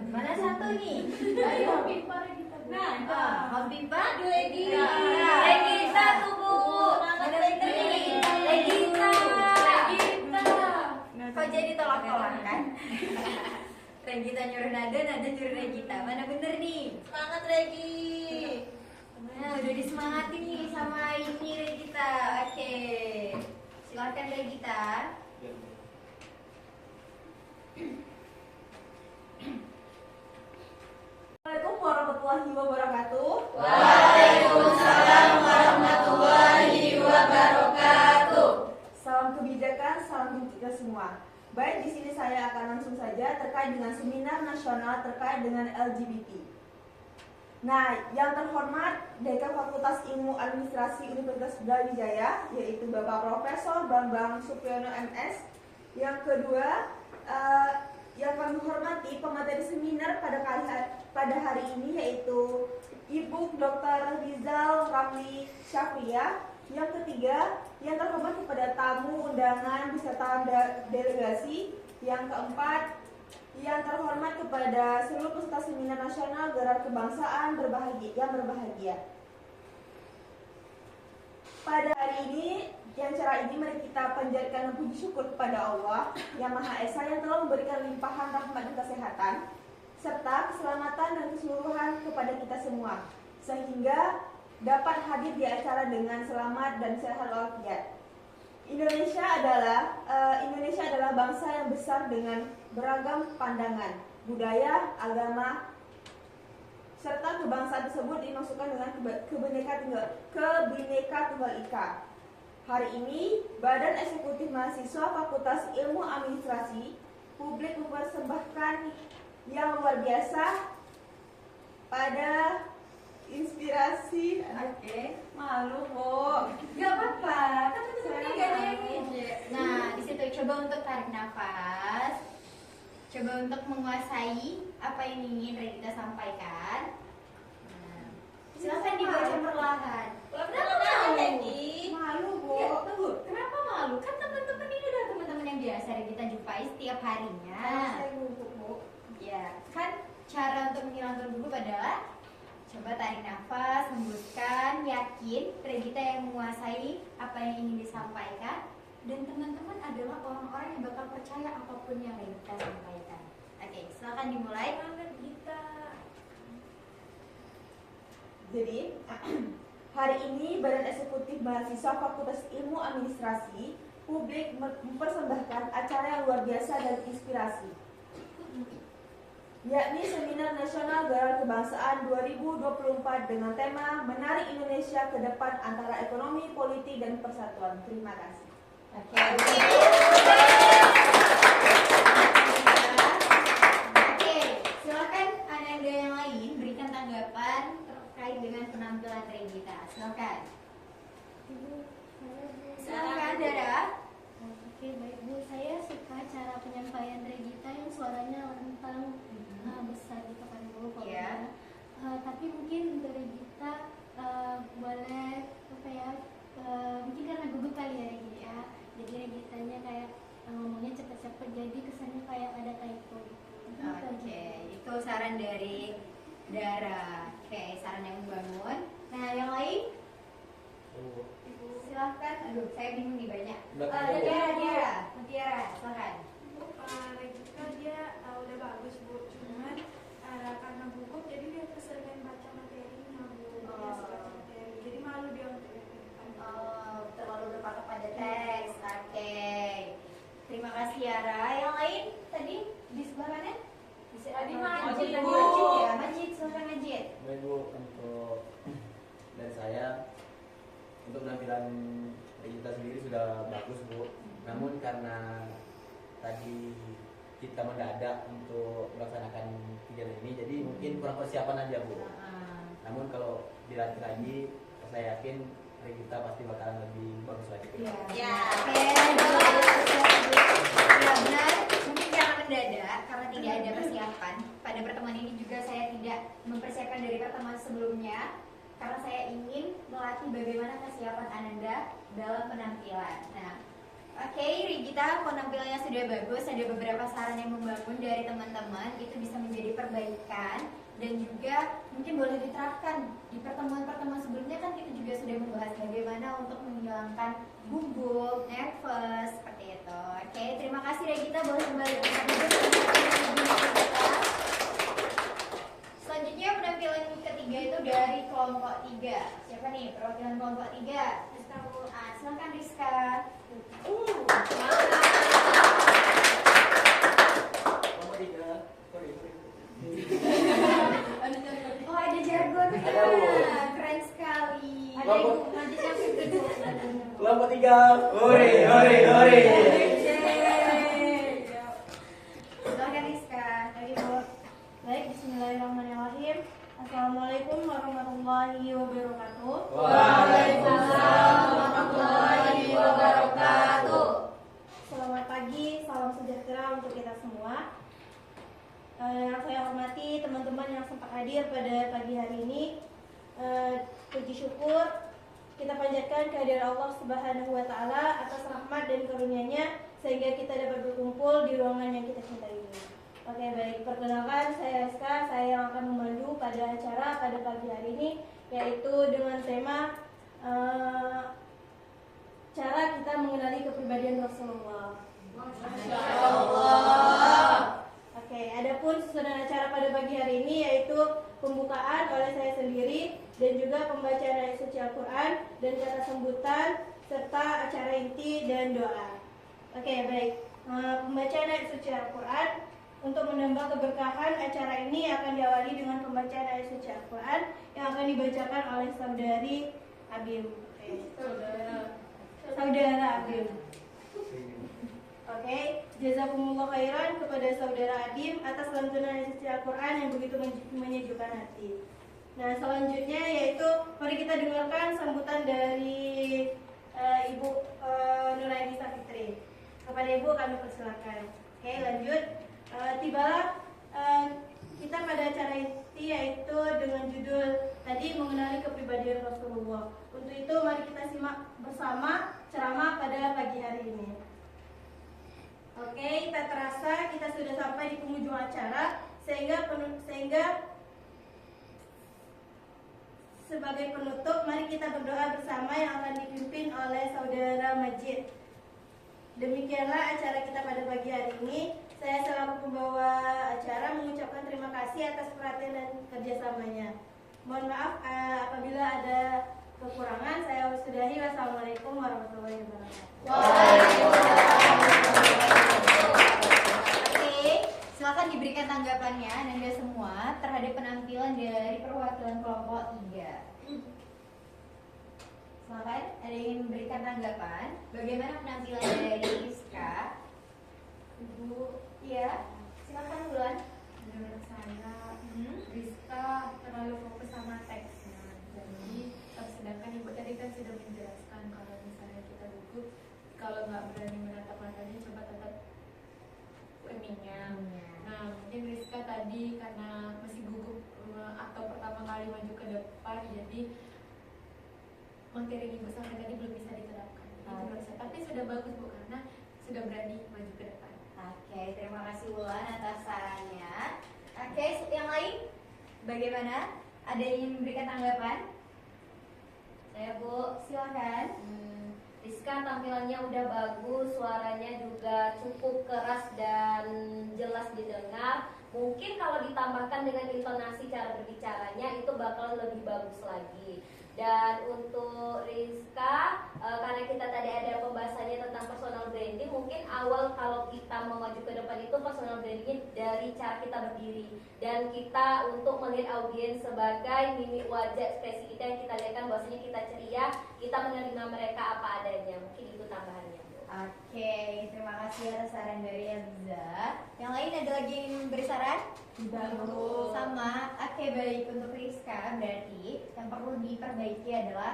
Mana satu nih? Ayo, Habibah. Aduh, Egi. Regita tuh, Bu. Mana bener nih? Regita. Kok jadi tolak-tolak kan? Regita nyuruh Nada nyuruh Regita. Mana bener nih? Semangat, Regi. Nah, udah disemangatin nih sama ini Regita. Oke. Silakan Regita. Assalamualaikum warahmatullahi wabarakatuh. Waalaikumsalam saja terkait dengan seminar nasional terkait dengan LGBT. Nah, yang terhormat Dekan Fakultas Ilmu Administrasi Universitas Brawijaya, yaitu Bapak Profesor Bambang Supiono MS. Yang kedua, yang kami hormati pemateri seminar pada hari ini yaitu Ibu Dr. Rizal Ramli Syafriah. Yang ketiga, yang terhormat kepada tamu undangan beserta delegasi. Yang keempat, yang terhormat kepada seluruh peserta seminar nasional Gerar Kebangsaan yang berbahagia. Pada hari ini, di acara ini mari kita panjatkan puji syukur kepada Allah Yang Maha Esa yang telah memberikan limpahan rahmat dan kesehatan serta keselamatan dan keseluruhan kepada kita semua, sehingga dapat hadir di acara dengan selamat dan sehat walafiat. Indonesia adalah bangsa yang besar dengan beragam pandangan, budaya, agama, serta kebangsaan tersebut dimaksudkan dengan Kebhinneka Tunggal Ika. Hari ini, Badan Eksekutif Mahasiswa Fakultas Ilmu Administrasi Publik mempersembahkan yang luar biasa pada inspirasi. Malu kok. Gak apa-apa, kan teman-temannya gak ada yang ngejek. Nah, di situ coba untuk tarik nafas, coba untuk menguasai apa yang ingin Regita sampaikan. Nah, silakan dibaca perlahan. Kenapa malu? Malu Ya, kok. tunggu, kenapa malu? Kan teman-teman ini adalah teman-teman yang biasa Regita jumpai setiap harinya. Saya gugup, Bu. Ya, kan cara untuk menghilangkan gugup adalah coba tarik nafas, hembuskan, yakin Regita yang menguasai apa yang ingin disampaikan, dan teman-teman adalah orang-orang yang bakal percaya apapun yang Regita sampaikan. Oke, silakan dimulai. Jadi, hari ini Badan Eksekutif Mahasiswa Fakultas Ilmu Administrasi Publik mempersembahkan acara yang luar biasa dan inspirasi, yakni Seminar Nasional Gerar Kebangsaan 2024 dengan tema Menarik Indonesia ke Depan Antara Ekonomi, Politik, dan Persatuan. Terima kasih. Oke, silakan Ananda yang lain berikan tanggapan terkait dengan penampilan Regita. Silakan. Silakan, Dara. Oke, baik Bu. Saya suka cara penyampaian Regita yang suaranya lantang, besar gitu kan Bu. Iya. Tapi mungkin untuk Regita boleh apa ya? Mungkin karena gugup kali ya Regita ya. Jadi Regitanya kayak ngomongnya cepet-cepet, jadi kesannya kayak ada typo gitu. Oke, itu saran dari Dara. Oke, saran yang membangun. Nah, yang lain? Silahkan. Aduh, saya bingung nih banyak. Tiara, silahkan. Regita dia udah bagus Bu, cuman karena gugup jadi dia keseringan baca materinya Bu. Dia suka baca materi, jadi malu dia untuk ke depan. Oh, terlalu berpatok pada teks. Oke. Terima kasih Yara. Yang lain tadi di sebelah mana? Tadi Majid. Majid. Majid ya, Majid, silakan Majid. Baik Bu, untuk dari saya untuk penampilan Regita sendiri sudah bagus Bu. Namun karena tadi kita mendadak untuk melaksanakan kegiatan ini, jadi mungkin kurang persiapan aja Bu. Namun kalau dilatih lagi, saya yakin Regita pasti bakalan lebih bagus lagi. Ya, oke. Ya benar, mungkin karena mendadak, karena tidak ada persiapan. Pada pertemuan ini juga saya tidak mempersiapkan dari pertemuan sebelumnya, karena saya ingin melatih bagaimana kesiapan Ananda dalam penampilan. Nah, oke, Regita penampilannya sudah bagus, ada beberapa saran yang membangun dari teman-teman, itu bisa menjadi perbaikan. Dan juga mungkin boleh diterapkan di pertemuan-pertemuan sebelumnya, kan kita juga sudah membahas bagaimana untuk menghilangkan gugup, nervous, seperti itu. Oke, terima kasih Regita, boleh kembali ke selanjutnya penampilan ketiga itu dari kelompok 3. Siapa nih perwakilan kelompok 3? Rizka Bu. Silakan Rizka. Kelompok 3. Oh, ada jargonnya. Ada, Bu. Keren sekali. Ada Ibu Majid yang kedua. Kelompok 3. Hore, hore, hore. Silakan Rizka. wabarakatuh. Waalaikumsalam warahmatullahi wabarakatuh. Selamat pagi, salam sejahtera untuk kita semua. Yang saya hormati teman-teman yang sempat hadir pada pagi hari ini. Puji syukur kita panjatkan kehadiran Allah Subhanahu wa taala atas rahmat dan karunia-Nya sehingga kita dapat berkumpul di ruangan yang kita cintai ini. Oke, baik, perkenalkan saya Rizka, saya yang akan memandu pada acara pada pagi hari ini, yaitu dengan tema cara kita mengenali kepribadian Rasulullah. Masya Allah. Oke, adapun susunan acara pada pagi hari ini yaitu pembukaan oleh saya sendiri dan juga pembacaan ayat suci Al-Quran dan kata sambutan serta acara inti dan doa. Oke, baik. Pembacaan ayat suci Al-Quran untuk menambah keberkahan acara ini akan diawali dengan pembacaan ayat suci Al-Quran yang akan dibacakan oleh saudari Abim. Saudara Abim. Oke, jazakumullah khairan kepada saudara Adim atas lantunan ayat suci Al-Quran yang begitu menyejukkan hati. Nah, selanjutnya yaitu mari kita dengarkan sambutan dari Ibu Nurainisa Fitri. Kepada Ibu kami persilakan. Oke, lanjut. Tibalah kita pada acara inti yaitu dengan judul tadi mengenali kepribadian Rasulullah. Untuk itu mari kita simak bersama ceramah pada pagi hari ini. Oke, tak terasa kita sudah sampai di penghujung acara sehingga sebagai penutup mari kita berdoa bersama yang akan dipimpin oleh saudara Majid. Demikianlah acara kita pada pagi hari ini. Saya selaku pembawa acara mengucapkan terima kasih atas perhatian dan kerjasamanya. Mohon maaf apabila ada kekurangan. Saya sudahi. Wassalamualaikum warahmatullahi wabarakatuh. Oke, silakan diberikan tanggapannya Anda semua terhadap penampilan dari perwakilan kelompok 3. Silakan, ada yang ingin memberikan tanggapan? Bagaimana penampilan dari Rizka? Ibu, Iya, silakan Bulan. menurut saya Rizka terlalu fokus sama teksnya. Jadi sedangkan ibu tadi kan sudah menjelaskan kalau misalnya kita duduk, kalau nggak berani menatap matanya coba tatap weminya. Nah, mungkin Rizka tadi karena masih gugup atau pertama kali maju ke depan, jadi materi yang ibu sampai tadi belum bisa diterapkan. Itu menurut saya. Tapi sudah bagus Bu karena sudah berani maju ke depan. Oke, terima kasih Wulan atas sarannya. Oke, yang lain? Bagaimana? Ada yang ingin memberikan tanggapan? Saya Bu, Silakan. Rizka tampilannya udah bagus, suaranya juga cukup keras dan jelas didengar. Mungkin kalau ditambahkan dengan intonasi cara berbicaranya itu bakal lebih bagus lagi. Dan untuk Rizka, karena kita tadi ada pembahasannya tentang personal branding, mungkin awal kalau kita mau maju ke depan itu personal branding dari cara kita berdiri dan kita untuk melihat audiens sebagai mimik wajah ekspresi kita yang kita lihatkan bahwasanya kita ceria, kita menerima mereka apa adanya. Mungkin itu tambahannya. Oke, terima kasih atas saran dari Elza. Yang lain ada lagi yang ingin memberi saran? Tidak perlu. Sama. Oke, baik, untuk Rizka berarti yang perlu diperbaiki adalah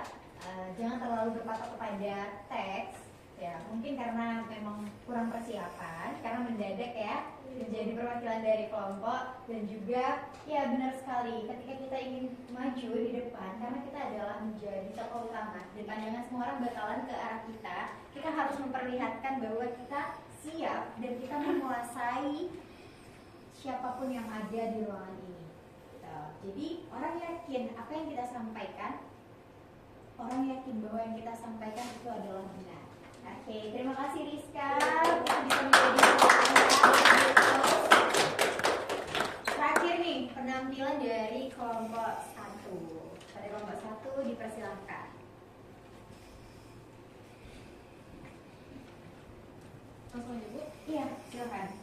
jangan terlalu berpatok kepada teks. Ya, mungkin karena memang kurang persiapan, karena mendadak ya menjadi perwakilan dari kelompok. Dan juga ya benar sekali ketika kita ingin maju di depan, karena kita adalah menjadi tokoh utama dan pandangan semua orang bakalan ke arah kita, kita harus memperlihatkan bahwa kita siap dan kita menguasai siapapun yang ada di ruangan ini. Gitu. Jadi orang yakin apa yang kita sampaikan, orang yakin bahwa yang kita sampaikan itu adalah benar. Oke, terima kasih Rizka. Kita bisa menjadi terakhir nih penampilan dari kelompok 1. Pada kelompok 1 dipersilahkan. Langsung aja Bu. Iya, silakan.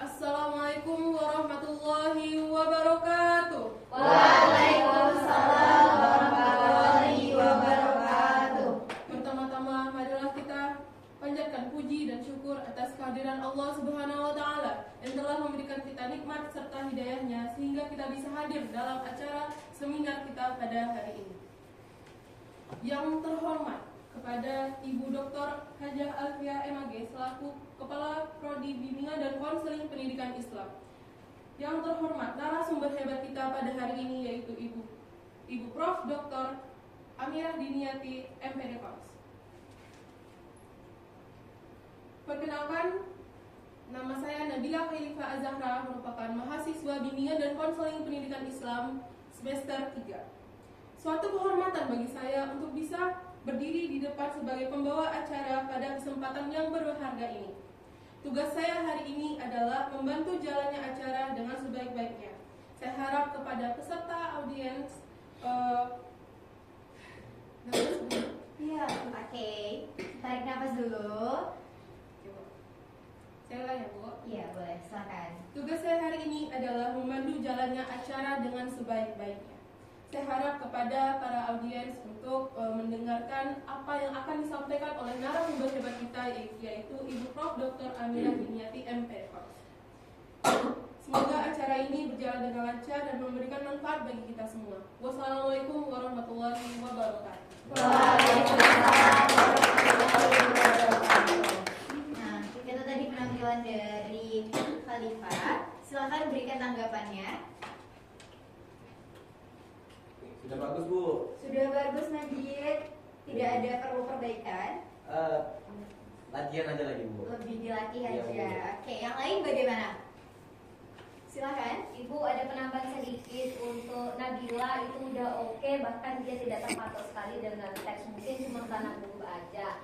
Assalamualaikum warahmatullahi wabarakatuh. Waalaikumsalam warahmatullahi wabarakatuh. Pertama-tama marilah kita panjatkan puji dan syukur atas kehadiran Allah Subhanahu wa taala yang telah memberikan kita nikmat serta hidayahnya sehingga kita bisa hadir dalam acara seminar kita pada hari ini. Yang terhormat kepada Ibu Dr. Hajah Alfiah MAG selaku Kepala Prodi Bimbingan dan Konseling Pendidikan Islam. Yang terhormat narasumber hebat kita pada hari ini yaitu Ibu Prof. Dr. Amirah Diniati MPD Kors. Perkenalkan, nama saya Nabila Khailifah Azahra, merupakan mahasiswa Bimbingan dan Konseling Pendidikan Islam semester 3. Suatu kehormatan bagi saya untuk bisa berdiri di depan sebagai pembawa acara pada kesempatan yang berharga ini. Tugas saya hari ini adalah membantu jalannya acara dengan sebaik-baiknya. Saya harap kepada peserta audiens Iya, oke. Tarik nafas dulu. Saya ulang ya, Bu. Iya, boleh. Silakan. Tugas saya hari ini adalah memandu jalannya acara dengan sebaik-baiknya. Saya harap kepada para audiens untuk mendengarkan apa yang akan disampaikan oleh narasumber hebat kita, yaitu Ibu Prof. Dr. Amirah Diniati MPD Kors. Semoga acara ini berjalan dengan lancar dan memberikan manfaat bagi kita semua. Wassalamualaikum warahmatullahi wabarakatuh. Nah, itu tadi penampilan dari Khalifah. Silakan berikan tanggapannya. Sudah bagus, Bu. Sudah bagus, Nadia. Tidak ada perlu perbaikan. Latihan aja lagi, Bu. Lebih dilatih Iya, aja. Bu. Oke, yang lain bagaimana? Silakan. Ibu ada penambahan sedikit untuk Nabila itu udah oke, bahkan dia tidak terpatok sekali dengan teks, mungkin cuma karena guru aja.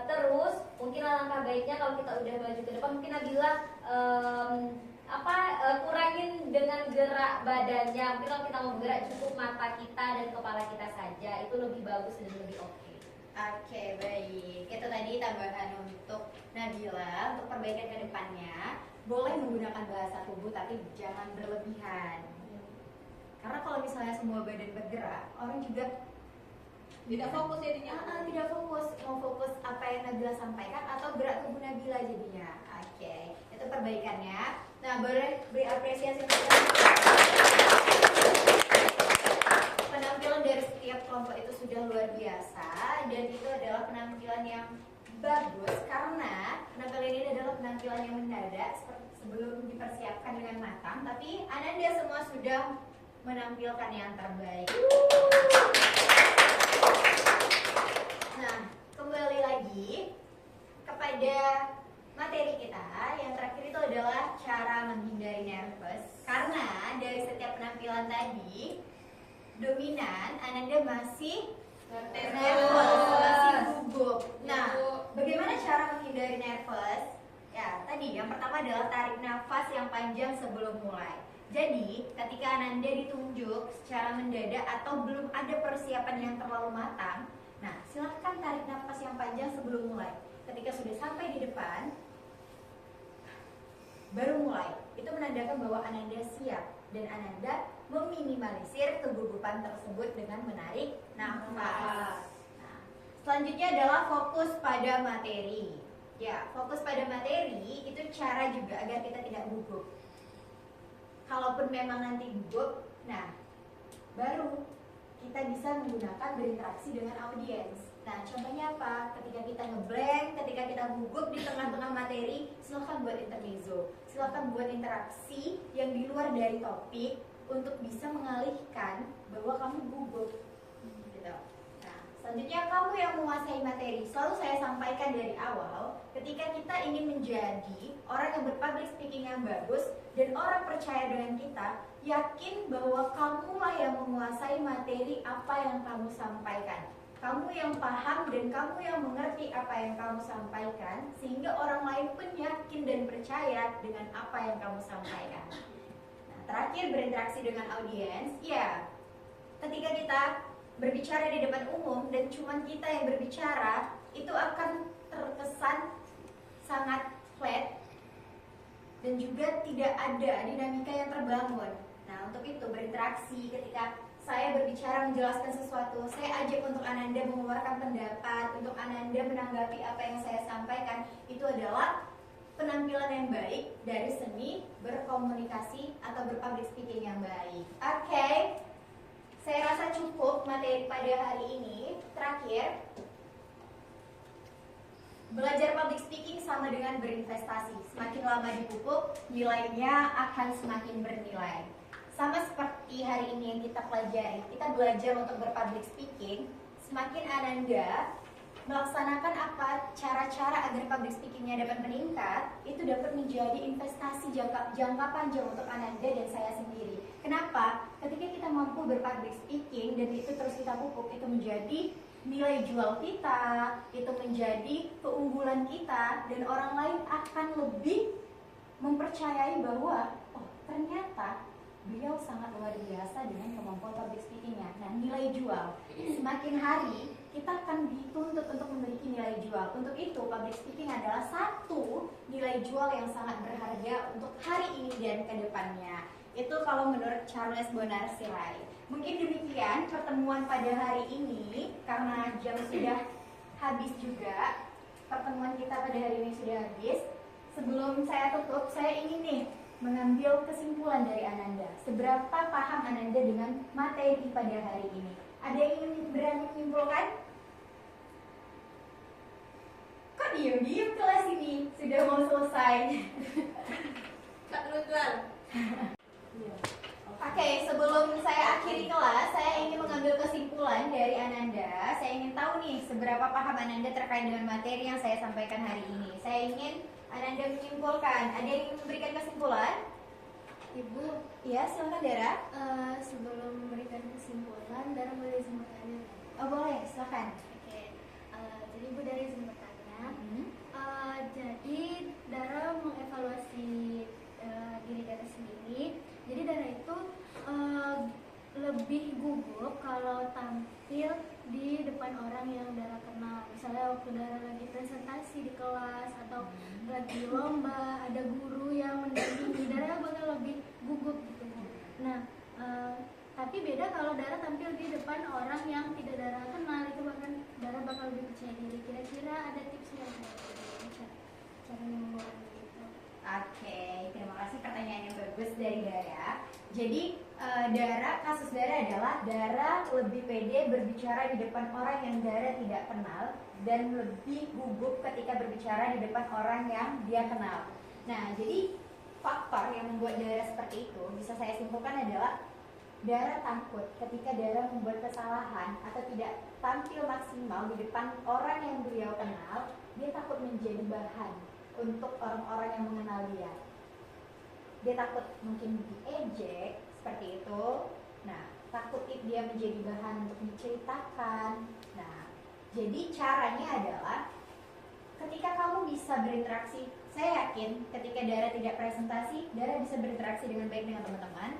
Terus mungkin alangkah baiknya kalau kita udah maju ke depan, mungkin Nabila kurangin dengan gerak badannya. Mungkin kalau kita mau bergerak cukup mata kita dan kepala kita saja, itu lebih bagus dan lebih oke. Oke, baik. Itu tadi tambahan untuk Nabila untuk perbaikan ke depannya. Boleh menggunakan bahasa tubuh tapi jangan berlebihan. Karena kalau misalnya semua badan bergerak, orang juga Tidak fokus jadinya. tidak fokus, mau fokus apa yang Nabila sampaikan atau gerak tubuh Nabila jadinya. Oke, itu perbaikannya. Nah, boleh beri apresiasi untuk penampilan dari setiap kelompok itu sudah luar biasa, dan itu adalah penampilan yang bagus karena penampilan ini adalah penampilan yang mendadak sebelum dipersiapkan dengan matang, tapi Ananda semua sudah menampilkan yang terbaik. Nah, kembali lagi kepada materi kita. Yang terakhir itu adalah cara menghindari nervous. Karena dari setiap penampilan tadi dominan Ananda masih nervous, masih gugup. Nah, bagaimana cara menghindari nervous? Ya, tadi yang pertama adalah tarik nafas yang panjang sebelum mulai. Jadi, ketika Ananda ditunjuk secara mendadak atau belum ada persiapan yang terlalu matang, nah, silahkan tarik nafas yang panjang sebelum mulai. Ketika sudah sampai di depan, baru mulai. Itu menandakan bahwa Ananda siap dan Ananda meminimalisir kegugupan tersebut dengan menarik nafas. Nah, selanjutnya adalah fokus pada materi. Ya, fokus pada materi itu cara juga agar kita tidak gugup. Kalaupun memang nanti gugup, nah baru kita bisa menggunakan berinteraksi dengan audiens. Nah, contohnya apa? Ketika kita ngeblank, ketika kita gugup di tengah-tengah materi, silakan buat intermezzo, silakan buat interaksi yang di luar dari topik untuk bisa mengalihkan bahwa kamu gugup. Gitu. Nah, selanjutnya kamu yang menguasai materi. Selalu saya sampaikan dari awal, ketika kita ingin menjadi orang yang berpublic speaking yang bagus dan orang percaya dengan kita, yakin bahwa kamulah yang menguasai materi apa yang kamu sampaikan. Kamu yang paham dan kamu yang mengerti apa yang kamu sampaikan, sehingga orang lain pun yakin dan percaya dengan apa yang kamu sampaikan. Nah, terakhir berinteraksi dengan audiens, ya, ketika kita berbicara di depan umum dan cuma kita yang berbicara, itu akan terkesan sangat flat dan juga tidak ada dinamika yang terbangun. Nah, untuk itu berinteraksi ketika saya berbicara menjelaskan sesuatu, saya ajak untuk Ananda mengeluarkan pendapat, untuk Ananda menanggapi apa yang saya sampaikan, itu adalah penampilan yang baik dari seni berkomunikasi atau berpublic speaking yang baik. Oke, saya rasa cukup materi pada hari ini. terakhir, belajar public speaking sama dengan berinvestasi. Semakin lama dipupuk, nilainya akan semakin bernilai. Sama seperti hari ini yang kita pelajari, kita belajar untuk berpublic speaking. Semakin Ananda melaksanakan apa cara-cara agar public speakingnya dapat meningkat, itu dapat menjadi investasi jangka panjang untuk Ananda dan saya sendiri. Kenapa? Ketika kita mampu berpublic speaking dan itu terus kita pupuk, itu menjadi nilai jual kita, itu menjadi keunggulan kita, dan orang lain akan lebih mempercayai bahwa oh ternyata beliau sangat luar biasa dengan kemampuan public speakingnya. Nah, nilai jual semakin hari kita akan dituntut untuk memiliki nilai jual. Untuk itu public speaking adalah satu nilai jual yang sangat berharga untuk hari ini dan kedepannya. Itu kalau menurut Charles Bonar Sirait. Mungkin demikian pertemuan pada hari ini, karena jam sudah habis juga. Pertemuan kita pada hari ini sudah habis. Sebelum saya tutup, saya ingin nih mengambil kesimpulan dari Ananda. Seberapa paham Ananda dengan materi pada hari ini? Ada yang ingin berani menyimpulkan? Kok diem-diem kelas ini? Sudah mau selesai. Kak Nurul. Oke, sebelum saya akhiri kelas, saya ingin mengambil kesimpulan dari Ananda. Saya ingin tahu nih seberapa paham Ananda terkait dengan materi yang saya sampaikan hari ini. Saya ingin Ananda menyimpulkan. Ada yang ingin memberikan kesimpulan? Ibu, Ya, silakan Dara. sebelum memberikan kesimpulan, Dara boleh izin bertanya? Oh boleh, silakan. Oke, jadi Ibu dari izin bertanya. Hmm. Jadi Dara mengevaluasi diri Dara sendiri. Jadi Dara itu lebih gugup kalau tampil di depan orang yang Dara kenal. Misalnya waktu Dara lagi presentasi di kelas atau lagi lomba, ada guru yang mendampingi, Dara bakal lebih gugup gitu. Nah, tapi beda kalau Dara tampil di depan orang yang tidak Dara kenal, itu bahkan Dara bakal lebih percaya diri. Kira-kira ada tipsnya nggak? Caranya membawa gitu. Oke, terima kasih pertanyaan yang bagus dari Dara. Jadi kasus Dara adalah Dara lebih pede berbicara di depan orang yang Dara tidak kenal dan lebih gugup ketika berbicara di depan orang yang dia kenal. Nah, jadi faktor yang membuat Dara seperti itu bisa saya simpulkan adalah Dara takut ketika Dara membuat kesalahan atau tidak tampil maksimal di depan orang yang beliau kenal, dia takut menjadi bahan untuk orang-orang yang mengenal dia. Dia takut mungkin diejek seperti itu. Nah, takut dia menjadi bahan untuk diceritakan. Nah, jadi caranya adalah ketika kamu bisa berinteraksi, saya yakin ketika Dara tidak presentasi, Dara bisa berinteraksi dengan baik dengan teman-teman.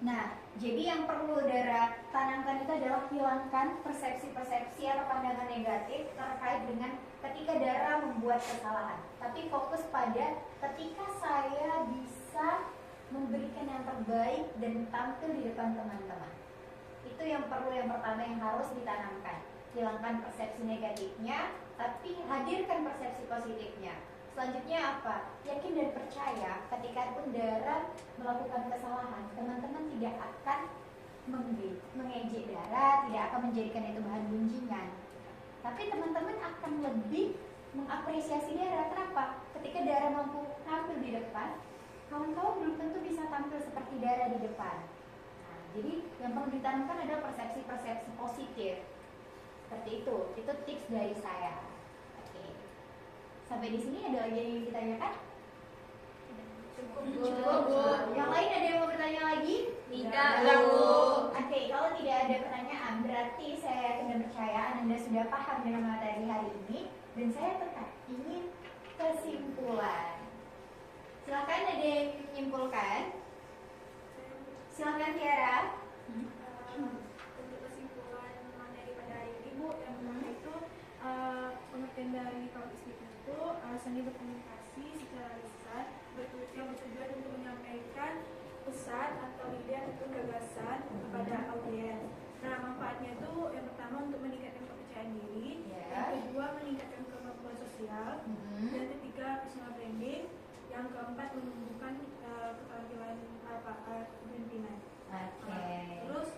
Nah, jadi yang perlu Dara tanamkan itu adalah hilangkan persepsi-persepsi atau pandangan negatif terkait dengan ketika Dara membuat kesalahan. Tapi fokus pada ketika saya bisa memberikan yang terbaik dan tampil di depan teman-teman. Itu yang perlu, yang pertama yang harus ditanamkan. Hilangkan persepsi negatifnya, tapi hadirkan persepsi positifnya. Selanjutnya apa? Yakin dan percaya ketika pun Dara melakukan kesalahan, teman-teman tidak akan mengejek Dara, tidak akan menjadikan itu bahan gunjingan. Tapi teman-teman akan lebih mengapresiasi Dara. Kenapa? Ketika Dara mampu tampil di depan, kawan-kawan belum tentu bisa tampil seperti Dara di depan. Nah, jadi yang perlu ditanamkan adalah persepsi-persepsi positif. Seperti itu tips dari saya. Sampai di sini ada lagi yang ingin ditanyakan? Cukup, Bu. Yang lain ada yang mau bertanya lagi? Tidak, Bu. Oke, kalau tidak ada pertanyaan, berarti saya yakin dan percaya Anda sudah paham dengan materi hari ini. Dan saya tetap ingin kesimpulan. Silakan ada yang menyimpulkan. Silakan Tiara. Untuk kesimpulan materi pada hari ini, Bu, yang pertama itu pengertian dari public speaking itu seni berkomunikasi secara lisan yang bertujuan untuk menyampaikan pesan atau ide atau gagasan kepada audiens. Nah, manfaatnya itu yang pertama untuk meningkatkan kepercayaan diri, yang kedua meningkatkan kemampuan sosial, yang ketiga personal branding, yang keempat menumbuhkan keterampilan kepemimpinan. Oke. Terus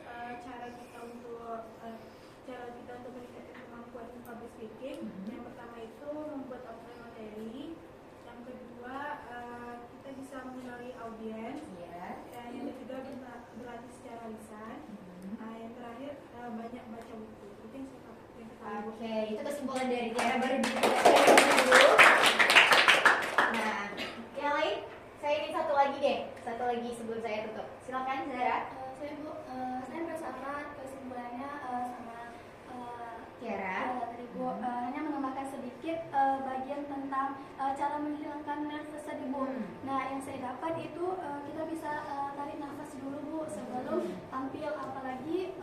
cara kita untuk banyak baca buku. Itu yang saya ketahui, Bu. Oke, itu kesimpulan dari Tiara baru dulu. Nah, yang lain, saya ingin satu lagi sebelum saya tutup. Silakan Zara. Saya bersahabat kesimpulannya sama Tiara. tadi Bu, hanya menambahkan sedikit bagian tentang cara menghilangkan nervous tadi Bu. Nah, yang saya dapat itu kita bisa tarik nafas dulu Bu sebelum tampil, apalagi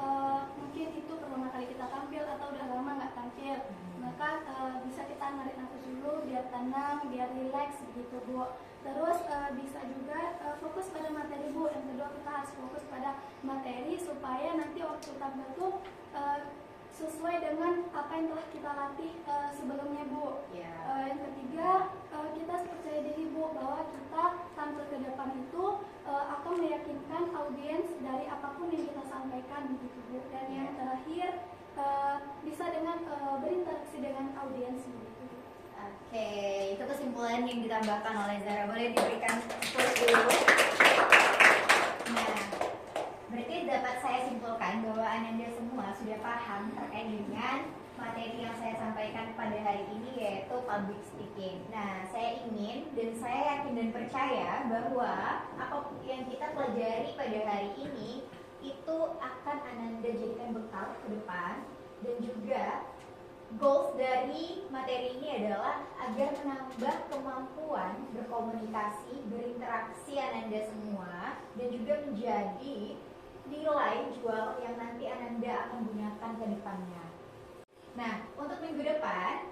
mungkin itu pertama kali kita tampil atau udah lama nggak tampil, maka bisa kita narik nafas dulu biar tenang, biar rileks begitu Bu. Terus bisa juga fokus pada materi Bu. Yang kedua, kita harus fokus pada materi supaya nanti waktu tampil tuh sesuai dengan apa yang telah kita latih sebelumnya Bu. Yang ketiga, kita harus percaya diri Bu bahwa kita tampil ke depan itu akan meyakinkan audiens dari apapun yang kita sampaikan begitu Bu. Dan yang terakhir, bisa dengan berinteraksi dengan audiens begitu Bu. Oke, itu kesimpulan yang ditambahkan oleh Zara. Boleh diberikan applause dulu. Nah, berarti dapat saya simpulkan bahwa Ananda semua sudah paham terkait dengan materi yang saya sampaikan pada hari ini, yaitu public speaking. Nah, saya ingin dan saya yakin dan percaya bahwa apa yang kita pelajari pada hari ini itu akan Ananda jadikan bekal ke depan, dan juga goals dari materi ini adalah agar menambah kemampuan berkomunikasi, berinteraksi Ananda semua, dan juga menjadi nilai jual yang nanti Ananda akan gunakan ke depannya. Nah, untuk minggu depan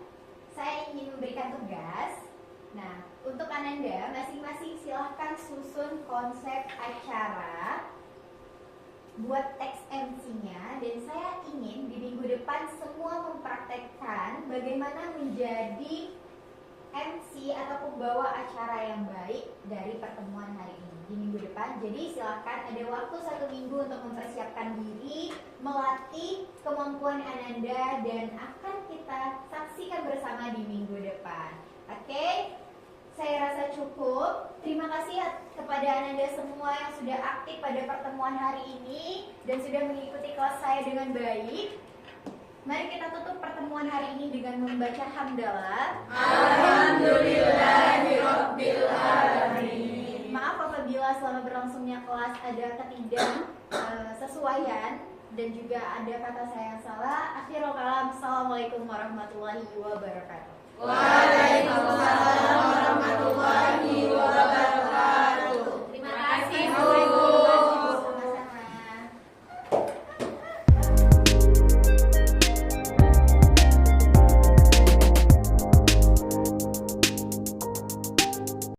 saya ingin memberikan tugas. Nah, untuk Ananda masing-masing silahkan susun konsep acara, buat teks MC-nya, dan saya ingin di minggu depan semua mempraktekkan bagaimana menjadi MC atau pembawa acara yang baik dari pertemuan hari ini di minggu depan. Jadi silakan, ada waktu 1 minggu untuk mempersiapkan diri, melatih kemampuan Ananda, dan akan kita saksikan bersama di minggu depan. Oke? Saya rasa cukup. Terima kasih kepada Ananda semua yang sudah aktif pada pertemuan hari ini dan sudah mengikuti kelas saya dengan baik. Mari kita tutup pertemuan hari ini dengan membaca hamdalah. Alhamdulillahirabbil alamin. Maaf apabila selama berlangsungnya kelas ada ketidaksesuaian dan juga ada kata saya yang salah. Akhirul kalam. Assalamualaikum warahmatullahi wabarakatuh. Waalaikumsalam warahmatullahi